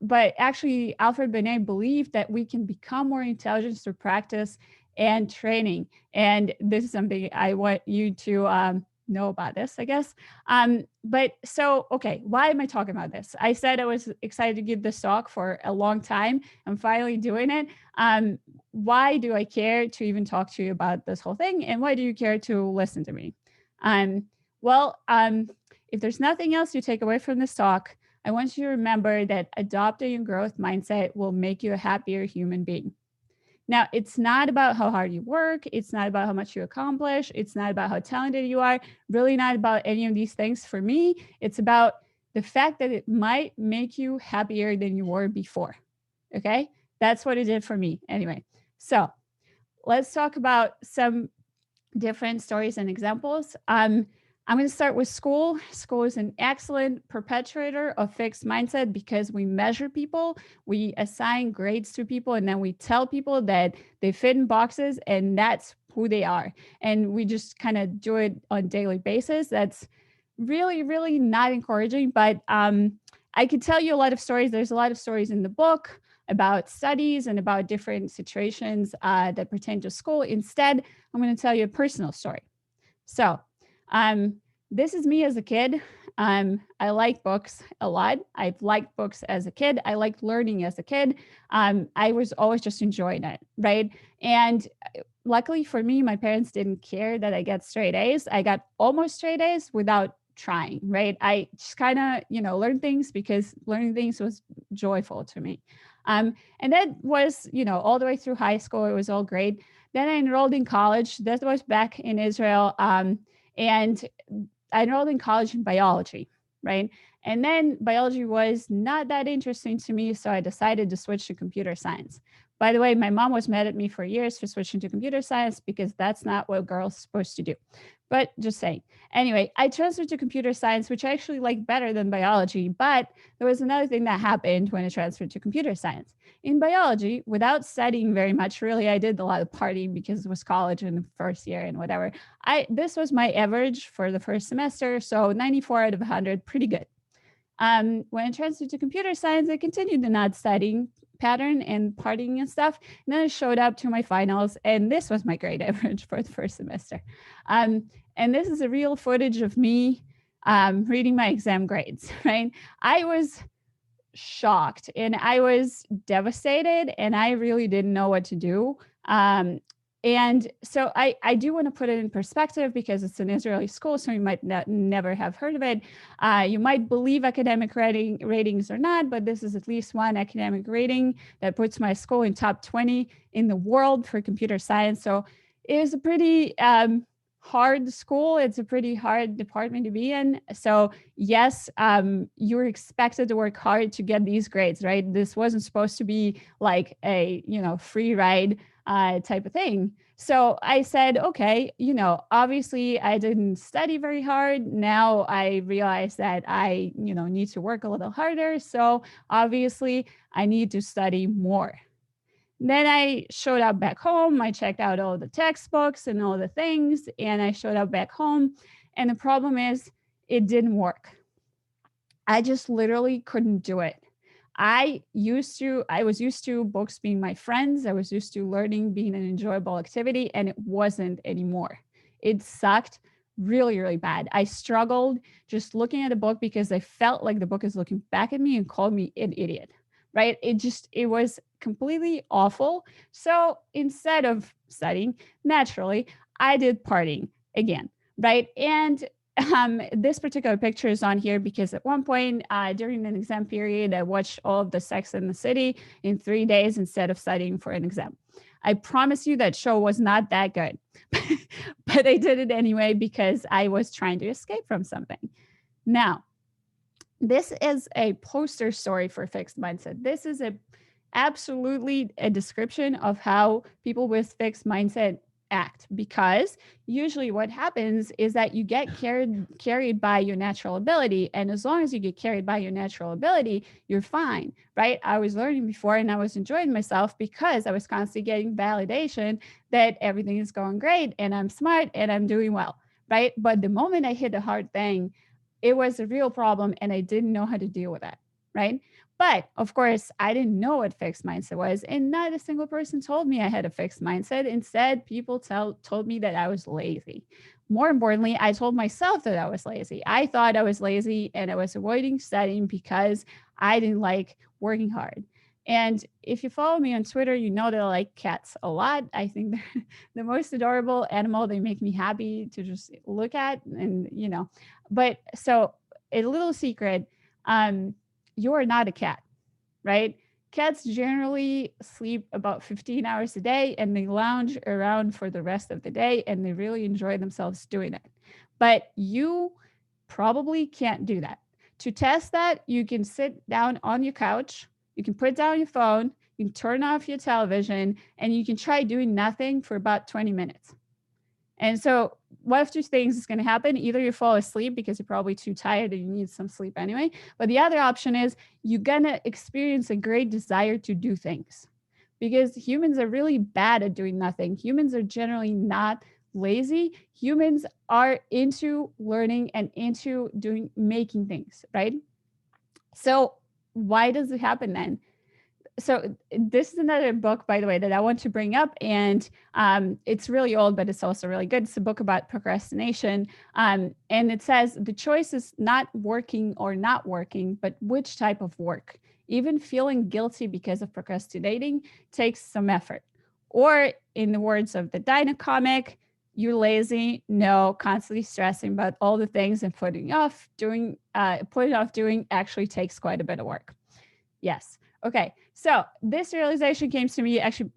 But actually, Alfred Binet believed that we can become more intelligent through practice and training. And this is something I want you to know about this, I guess. But so, okay, why am I talking about this? I said I was excited to give this talk for a long time. I'm finally doing it. Why do I care to even talk to you about this whole thing? And why do you care to listen to me? If there's nothing else you take away from this talk, I want you to remember that adopting a growth mindset will make you a happier human being. Now, it's not about how hard you work. It's not about how much you accomplish. It's not about how talented you are. Really not about any of these things for me. It's about the fact that it might make you happier than you were before. Okay? That's what it did for me. Anyway, so let's talk about some different stories and examples. I'm going to start with school. School is an excellent perpetuator of fixed mindset because we measure people, we assign grades to people, and then we tell people that they fit in boxes and that's who they are. And we just kind of do it on a daily basis. That's really, really not encouraging, but I could tell you a lot of stories. There's a lot of stories in the book about studies and about different situations that pertain to school. Instead, I'm going to tell you a personal story. So, this is me as a kid. I like books a lot. I've liked books as a kid. I liked learning as a kid. I was always just enjoying it, right? And luckily for me, my parents didn't care that I get straight A's. I got almost straight A's without trying, right? I just kind of, learned things because learning things was joyful to me. And that was, all the way through high school. It was all great. Then I enrolled in college. That was back in Israel. And I enrolled in college in biology, right? And then biology was not that interesting to me, so I decided to switch to computer science. By the way, my mom was mad at me for years for switching to computer science because that's not what girls are supposed to do. But just saying. Anyway, I transferred to computer science, which I actually like better than biology. But there was another thing that happened when I transferred to computer science. In biology, without studying very much, really, I did a lot of partying because it was college in the first year and whatever. This was my average for the first semester, so 94 out of 100, pretty good. When I transferred to computer science, I continued the not studying pattern and partying and stuff. And then I showed up to my finals, and this was my grade average for the first semester. And this is a real footage of me reading my exam grades, right? I was shocked and I was devastated and I really didn't know what to do. And so I do want to put it in perspective because it's an Israeli school, so you might never have heard of it. You might believe academic ratings or not, but this is at least one academic rating that puts my school in top 20 in the world for computer science. So it is a pretty hard school. It's a pretty hard department to be in. So yes, you're expected to work hard to get these grades, right? This wasn't supposed to be like a, free ride type of thing. So I said, okay, obviously I didn't study very hard. Now I realize that I, need to work a little harder. So obviously I need to study more. Then I showed up back home. I checked out all the textbooks and all the things, and I showed up back home. And the problem is it didn't work. I just literally couldn't do it. I was used to books being my friends. I was used to learning being an enjoyable activity, and it wasn't anymore. It sucked really, really bad. I struggled just looking at a book because I felt like the book is looking back at me and called me an idiot, right? It was completely awful. So instead of studying, naturally, I did partying again, right? And this particular picture is on here because at one point during an exam period, I watched all of the Sex and the City in 3 days instead of studying for an exam. I promise you that show was not that good, but I did it anyway because I was trying to escape from something. Now, this is a poster story for fixed mindset. This is absolutely a description of how people with fixed mindset act, because usually what happens is that you get carried by your natural ability. And as long as you get carried by your natural ability, you're fine, right? I was learning before and I was enjoying myself because I was constantly getting validation that everything is going great and I'm smart and I'm doing well, right? But the moment I hit a hard thing, it was a real problem and I didn't know how to deal with that, right? But of course, I didn't know what fixed mindset was, and not a single person told me I had a fixed mindset. Instead, people told me that I was lazy. More importantly, I told myself that I was lazy. I thought I was lazy and I was avoiding studying because I didn't like working hard. And if you follow me on Twitter, you know that I like cats a lot. I think they're the most adorable animal. They make me happy to just look at and, but so a little secret, you're not a cat, right? cats generally sleep about 15 hours a day and they lounge around for the rest of the day and they really enjoy themselves doing it. But you probably can't do that. To test that, you can sit down on your couch, you can put down your phone, you can turn off your television, and you can try doing nothing for about 20 minutes. And so one of two things is going to happen. Either you fall asleep because you're probably too tired and you need some sleep anyway. But the other option is you're going to experience a great desire to do things, because humans are really bad at doing nothing. Humans are generally not lazy. Humans are into learning and into making things, right? So why does it happen then? So this is another book, by the way, that I want to bring up, and it's really old, but it's also really good. It's a book about procrastination, and it says the choice is not working or not working, but which type of work. Even feeling guilty because of procrastinating takes some effort. Or in the words of the Dino comic, you're lazy, no, constantly stressing about all the things and putting off doing actually takes quite a bit of work. Yes. Okay, so this realization came to me actually,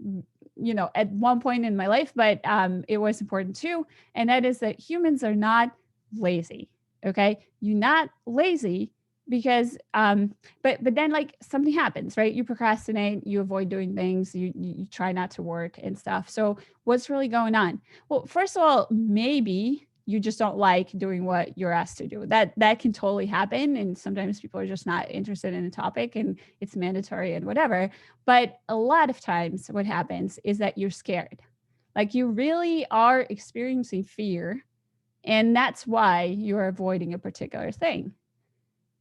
at one point in my life, but it was important too. And that is that humans are not lazy. Okay, you're not lazy because, but then like something happens, right? You procrastinate, you avoid doing things, you try not to work and stuff. So what's really going on? Well, first of all, maybe you just don't like doing what you're asked to do. That can totally happen. And sometimes people are just not interested in a topic and it's mandatory and whatever. But a lot of times what happens is that you're scared. Like you really are experiencing fear. And that's why you're avoiding a particular thing.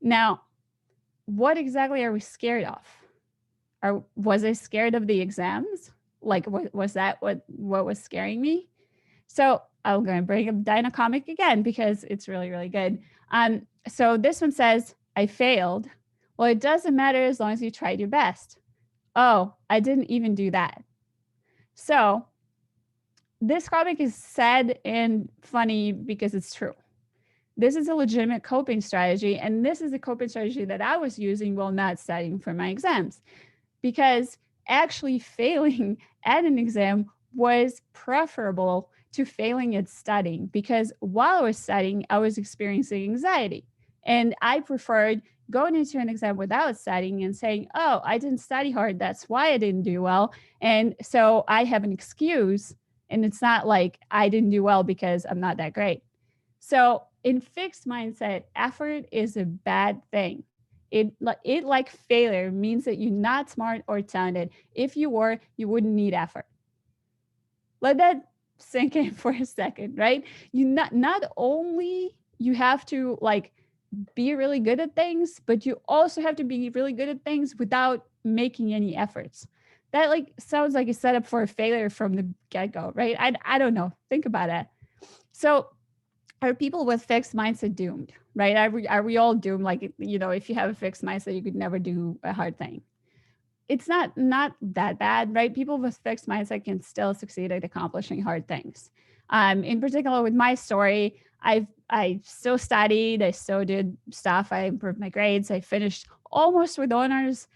Now, what exactly are we scared of? Was I scared of the exams? Like, was that what was scaring me? So I'm going to bring up Dino comic again because it's really, really good. So this one says, I failed. Well, it doesn't matter as long as you tried your best. Oh, I didn't even do that. So this comic is sad and funny because it's true. This is a legitimate coping strategy. And this is a coping strategy that I was using while not studying for my exams, because actually failing at an exam was preferable to failing at studying, because while I was studying, I was experiencing anxiety. And I preferred going into an exam without studying and saying, oh, I didn't study hard, that's why I didn't do well. And so I have an excuse. And it's not like I didn't do well because I'm not that great. So in fixed mindset, effort is a bad thing. It like failure means that you're not smart or talented. If you were, you wouldn't need effort. Let that sink in for a second, right? You not only you have to like be really good at things, but you also have to be really good at things without making any efforts. That like sounds like a setup for a failure from the get-go, right? I don't know. Think about it. So are people with fixed mindset doomed, right? Are we all doomed? Like, if you have a fixed mindset, you could never do a hard thing. It's not that bad, right? People with fixed mindset can still succeed at accomplishing hard things. In particular, with my story, I still studied, I still did stuff, I improved my grades, I finished almost with honors.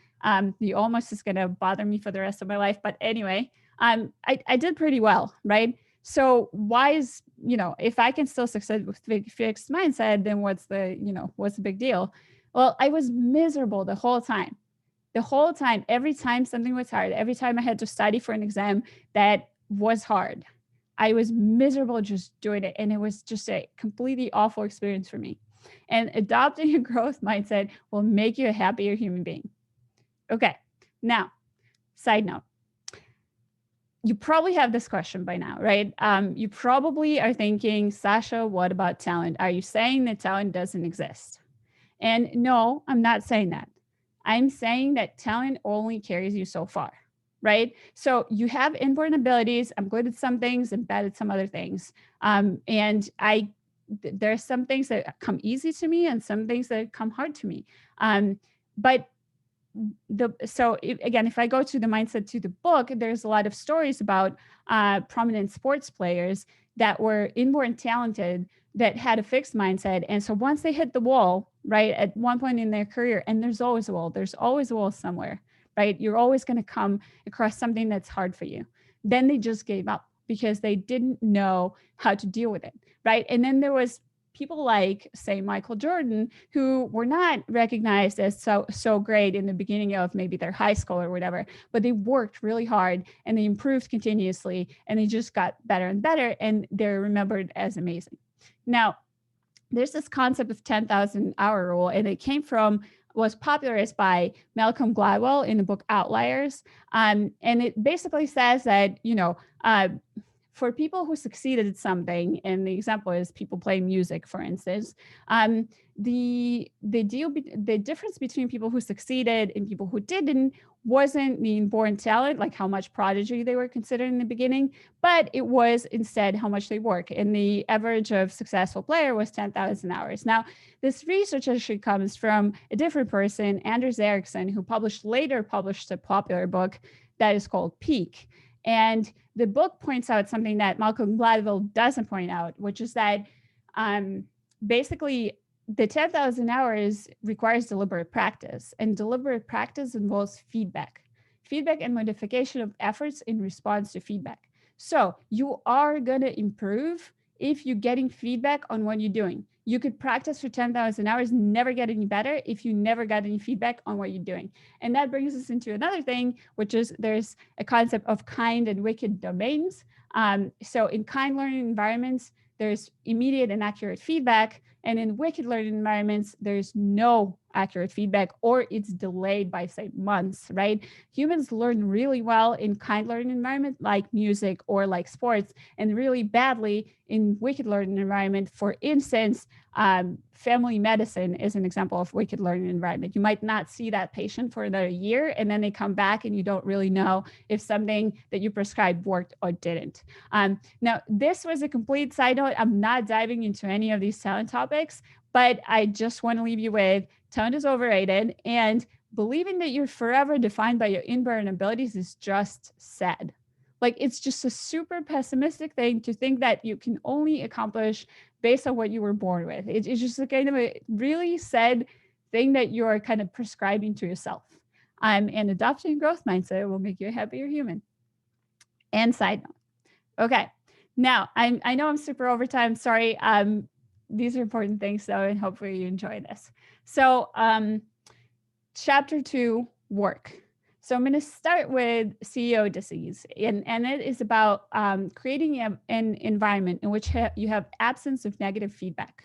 The almost is going to bother me for the rest of my life, but anyway, I did pretty well, right? So why is, if I can still succeed with fixed mindset, then what's the big deal? Well, I was miserable the whole time. Every time something was hard, every time I had to study for an exam that was hard, I was miserable just doing it. And it was just a completely awful experience for me. And adopting a growth mindset will make you a happier human being. Okay, now, side note. You probably have this question by now, right? You probably are thinking, Sasha, what about talent? Are you saying that talent doesn't exist? And no, I'm not saying that. I'm saying that talent only carries you so far, right? So you have inborn abilities. I'm good at some things and bad at some other things. And there are some things that come easy to me and some things that come hard to me. Again, if I go to the mindset to the book, there's a lot of stories about prominent sports players that were inborn talented that had a fixed mindset. And so once they hit the wall, right, at one point in their career, and there's always a wall somewhere, right? You're always going to come across something that's hard for you. Then they just gave up because they didn't know how to deal with it, right? And then there was people like, say, Michael Jordan, who were not recognized as so great in the beginning of maybe their high school or whatever, but they worked really hard and they improved continuously and they just got better and better, and they're remembered as amazing. Now, there's this concept of 10,000 hour rule, and it was popularized by Malcolm Gladwell in the book Outliers. And it basically says that, for people who succeeded at something, and the example is people playing music, for instance, the difference between people who succeeded and people who didn't wasn't the inborn talent, like how much prodigy they were considered in the beginning, but it was instead how much they work. And the average of successful player was 10,000 hours. Now, this research actually comes from a different person, Anders Ericsson, who later published a popular book that is called Peak. And the book points out something that Malcolm Gladwell doesn't point out, which is that basically the 10,000 hours requires deliberate practice, and deliberate practice involves feedback and modification of efforts in response to feedback. So you are going to improve if you're getting feedback on what you're doing. You could practice for 10,000 hours, never get any better if you never got any feedback on what you're doing. And that brings us into another thing, which is there's a concept of kind and wicked domains. So in kind learning environments, there's immediate and accurate feedback. And in wicked learning environments, there's no accurate feedback, or it's delayed by, say, months, right? Humans learn really well in kind learning environment like music or like sports, and really badly in wicked learning environment. For instance, family medicine is an example of wicked learning environment. You might not see that patient for another year, and then they come back and you don't really know if something that you prescribed worked or didn't. Now, this was a complete side note. I'm not diving into any of these talent topics, but I just want to leave you with talent is overrated, and believing that you're forever defined by your inborn abilities is just sad. Like, it's just a super pessimistic thing to think that you can only accomplish based on what you were born with. It's just a kind of a really sad thing that you're kind of prescribing to yourself. And adopting a growth mindset will make you a happier human. And side note. Okay. Now, I know I'm super over time. Sorry. These are important things, though, and hopefully you enjoy this. So chapter 2, work. So I'm going to start with CEO disease, and it is about creating an environment in which you have absence of negative feedback.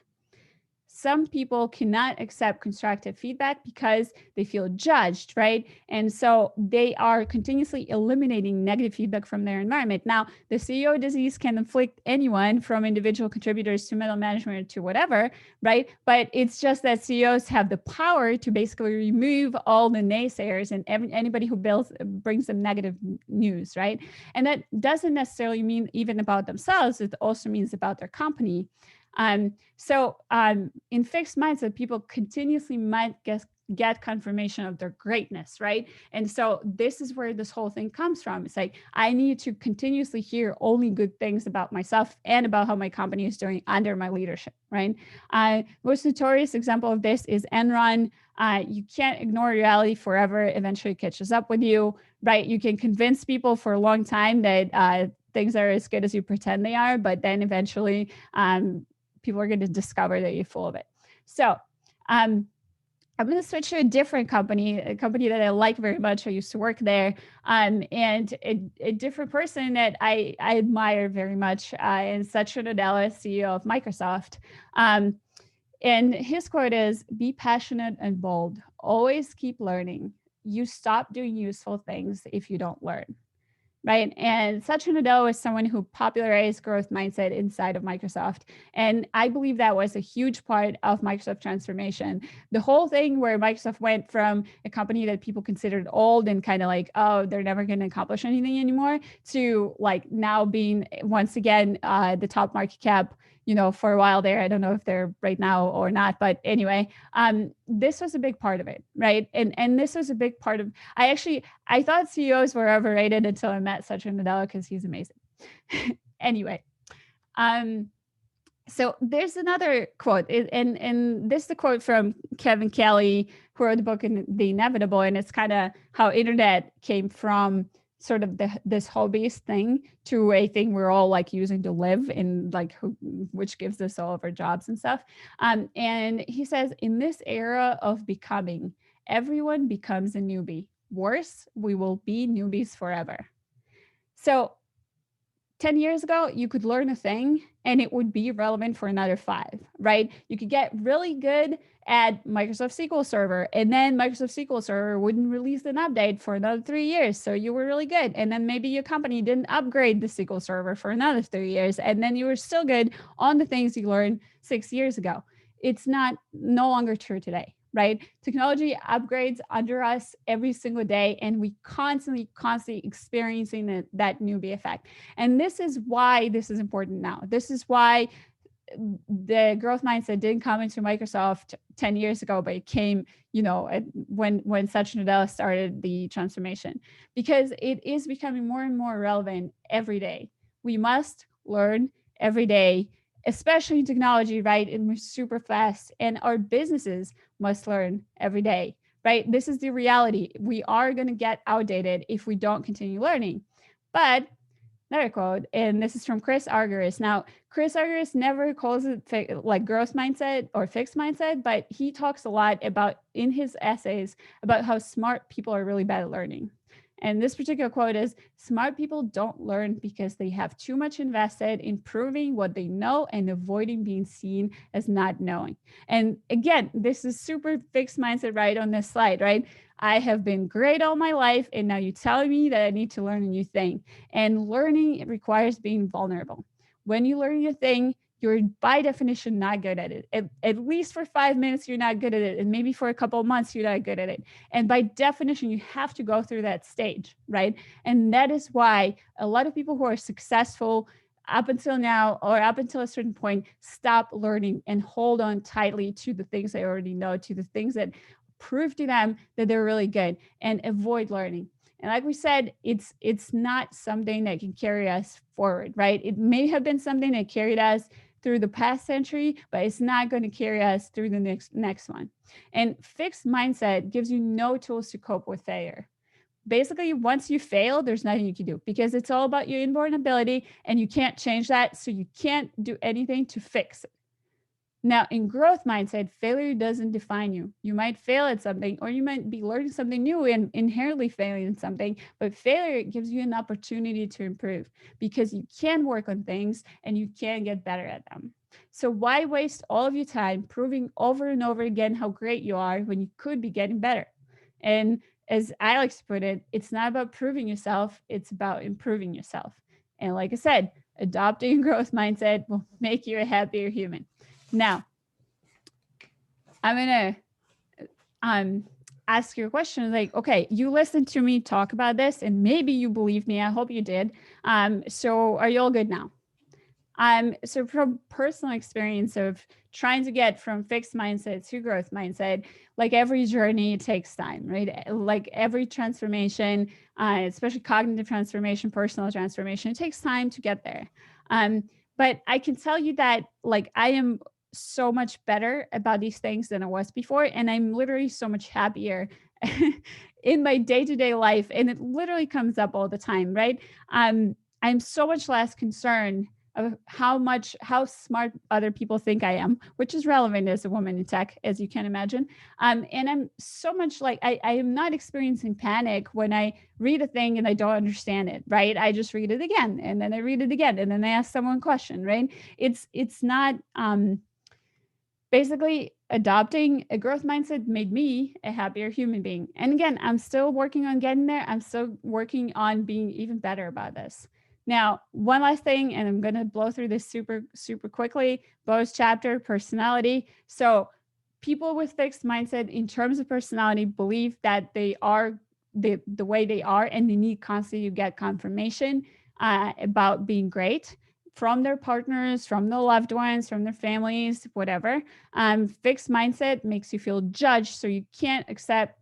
Some people cannot accept constructive feedback because they feel judged, right? And so they are continuously eliminating negative feedback from their environment. Now, the CEO disease can afflict anyone from individual contributors to middle management to whatever, right? But it's just that CEOs have the power to basically remove all the naysayers and anybody who brings them negative news, right? And that doesn't necessarily mean even about themselves. It also means about their company. So in fixed mindset, people continuously might get confirmation of their greatness, right? And so this is where this whole thing comes from. It's like, I need to continuously hear only good things about myself and about how my company is doing under my leadership, right? Most notorious example of this is Enron. You can't ignore reality forever. Eventually it catches up with you, right? You can convince people for a long time that things are as good as you pretend they are, but then eventually people are going to discover that you're full of it. So I'm going to switch to a different company, a company that I like very much. I used to work there, and a different person that I admire very much, and Satya Nadella, CEO of Microsoft. And his quote is, "Be passionate and bold. Always keep learning. You stop doing useful things if you don't learn." Right. And Satya Nadella is someone who popularized growth mindset inside of Microsoft. And I believe that was a huge part of Microsoft transformation. The whole thing where Microsoft went from a company that people considered old and kind of like, oh, they're never going to accomplish anything anymore, to like now being once again the top market cap, for a while there. I don't know if they're right now or not, but anyway, this was a big part of it, right? And this was a big part of, I thought CEOs were overrated until I met Satya Nadella because he's amazing. Anyway, so there's another quote, and this is the quote from Kevin Kelly, wrote the book The Inevitable, and it's kind of how internet came from sort of this hobbyist thing to a thing we're all like using to live, and like which gives us all of our jobs and stuff. And he says, in this era of becoming, everyone becomes a newbie. Worse, we will be newbies forever. So 10 years ago, you could learn a thing and it would be relevant for another 5, right? You could get really good at Microsoft SQL Server, and then Microsoft SQL Server wouldn't release an update for another 3 years. So you were really good. And then maybe your company didn't upgrade the SQL Server for another 3 years. And then you were still good on the things you learned 6 years ago. It's no longer true today, right? Technology upgrades under us every single day, and we constantly experiencing that newbie effect. And this is why this is important now. This is why the growth mindset didn't come into Microsoft 10 years ago, but it came, when Sasha and Nadella started the transformation, because it is becoming more and more relevant every day. We must learn every day, especially in technology, right? And we're super fast, and our businesses must learn every day, right? This is the reality. We are going to get outdated if we don't continue learning. But another quote, and this is from Chris Argyris. Now, Chris Argyris never calls it like growth mindset or fixed mindset, but he talks a lot about in his essays about how smart people are really bad at learning. And this particular quote is, smart people don't learn because they have too much invested in proving what they know and avoiding being seen as not knowing. And again, this is super fixed mindset right on this slide, right? I have been great all my life, and now you're telling me that I need to learn a new thing. And learning requires being vulnerable. When you learn your thing, you're by definition not good at it. At least for 5 minutes, you're not good at it. And maybe for a couple of months, you're not good at it. And by definition, you have to go through that stage, right? And that is why a lot of people who are successful up until now or up until a certain point stop learning and hold on tightly to the things they already know, to the things that prove to them that they're really good, and avoid learning. And like we said, it's not something that can carry us forward, right? It may have been something that carried us through the past century, but it's not going to carry us through the next one. And fixed mindset gives you no tools to cope with failure. Basically, once you fail, there's nothing you can do because it's all about your inborn ability, and you can't change that. So you can't do anything to fix it. Now, in growth mindset, failure doesn't define you. You might fail at something, or you might be learning something new and inherently failing at something, but failure gives you an opportunity to improve because you can work on things and you can get better at them. So why waste all of your time proving over and over again how great you are when you could be getting better? And as I like to put it, it's not about proving yourself, it's about improving yourself. And like I said, adopting a growth mindset will make you a happier human. Now, I'm going to ask you a question like, okay, you listened to me talk about this and maybe you believe me. I hope you did. So are you all good now? So from personal experience of trying to get from fixed mindset to growth mindset, like every journey, it takes time, right? Like every transformation, especially cognitive transformation, personal transformation, it takes time to get there. But I can tell you that like I am so much better about these things than I was before. And I'm literally so much happier in my day-to-day life. And it literally comes up all the time, right? I'm so much less concerned of how smart other people think I am, which is relevant as a woman in tech, as you can imagine. And I'm so much like, I am not experiencing panic when I read a thing and I don't understand it, right? I just read it again, and then I read it again, and then I ask someone a question, right? It's not, basically adopting a growth mindset made me a happier human being. And again, I'm still working on getting there. I'm still working on being even better about this. Now, one last thing, and I'm going to blow through this super, super quickly. Bonus chapter, personality. So people with fixed mindset in terms of personality believe that they are the way they are, and they need constantly to get confirmation about being great from their partners, from their loved ones, from their families, whatever. Fixed mindset makes you feel judged, so you can't accept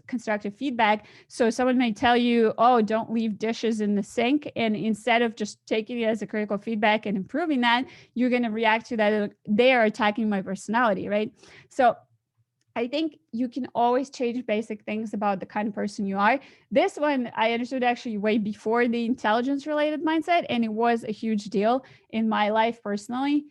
constructive feedback. So someone may tell you, oh, don't leave dishes in the sink. And instead of just taking it as a critical feedback and improving that, you're going to react to that. They are attacking my personality, right? So I think you can always change basic things about the kind of person you are. This one I understood actually way before the intelligence related mindset, and it was a huge deal in my life personally.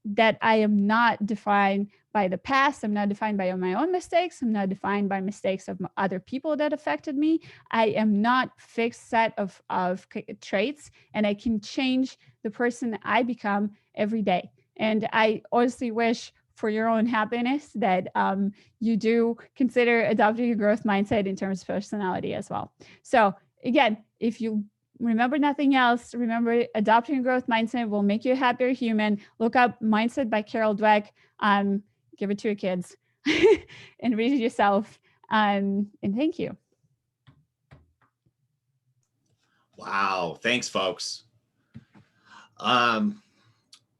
That I am not defined by the past. I'm not defined by my own mistakes. I'm not defined by mistakes of other people that affected me. I am not fixed set of traits, and I can change the person I become every day. And I honestly wish for your own happiness that you do consider adopting a growth mindset in terms of personality as well. So again, if you remember nothing else, remember adopting a growth mindset will make you a happier human. Look up Mindset by Carol Dweck. Give it to your kids and read it yourself. And thank you. Wow. Thanks, folks.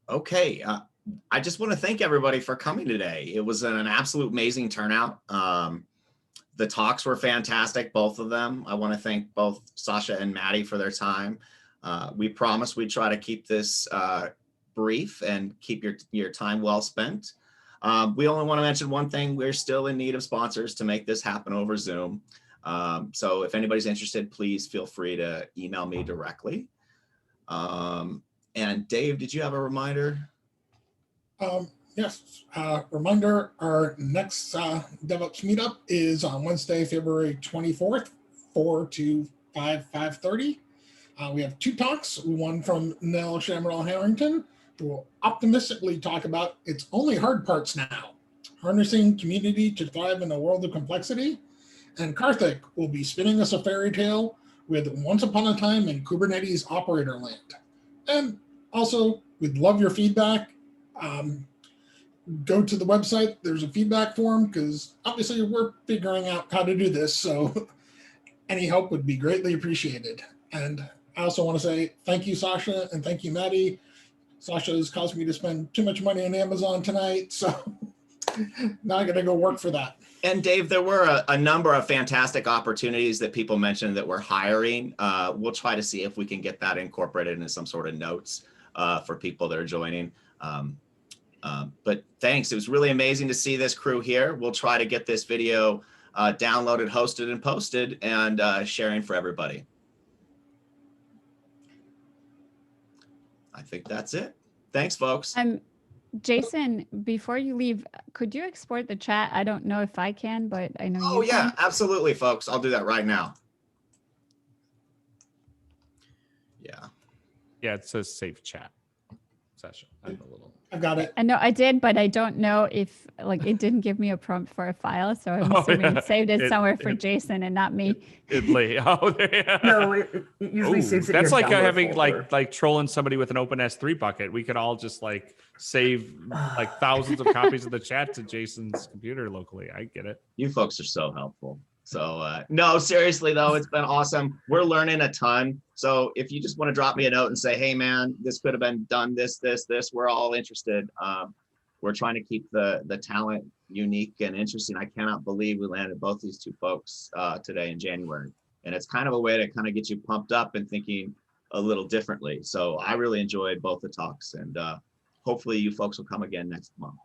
Okay. I just want to thank everybody for coming today. It was an absolute amazing turnout. The talks were fantastic, both of them. I want to thank both Sasha and Matty for their time. We promised we'd try to keep this brief and keep your time well spent. We only want to mention one thing. We're still in need of sponsors to make this happen over Zoom. So if anybody's interested, please feel free to email me directly. And Dave, did you have a reminder? Yes. Reminder, our next DevOps meetup is on Wednesday, February 24th, 4 to 5:30. We have 2 talks, one from Nell Shamrell-Harrington, who will optimistically talk about its only hard parts now, harnessing community to thrive in a world of complexity. And Karthik will be spinning us a fairy tale with Once Upon a Time in Kubernetes Operator Land. And also, we'd love your feedback. Go to the website. There's a feedback form because obviously we're figuring out how to do this. So any help would be greatly appreciated. And I also want to say thank you, Sasha, and thank you, Matty. Sasha has caused me to spend too much money on Amazon tonight. So now I got to go work for that. And Dave, there were a number of fantastic opportunities that people mentioned that we're hiring. We'll try to see if we can get that incorporated into some sort of notes for people that are joining. But thanks. It was really amazing to see this crew here. We'll try to get this video downloaded, hosted, and posted and sharing for everybody. I think that's it. Thanks, folks. Jason, before you leave, could you export the chat? I don't know if I can, but I know you yeah, can. Absolutely, folks. I'll do that right now. Yeah. Yeah, it says safe chat session. I've got it. I know I did, but I don't know if it didn't give me a prompt for a file. So I'm assuming it saved it somewhere for Jason and not me. No, it usually saves it. That's in your like download having folder. like trolling somebody with an open S3 bucket. We could all just save thousands of copies of the chat to Jason's computer locally. I get it. You folks are so helpful. So no, seriously though, it's been awesome. We're learning a ton. So if you just want to drop me a note and say, hey man, this could have been done, this, we're all interested. We're trying to keep the talent unique and interesting. I cannot believe we landed both these 2 folks today in January. And it's kind of a way to kind of get you pumped up and thinking a little differently. So I really enjoyed both the talks and hopefully you folks will come again next month.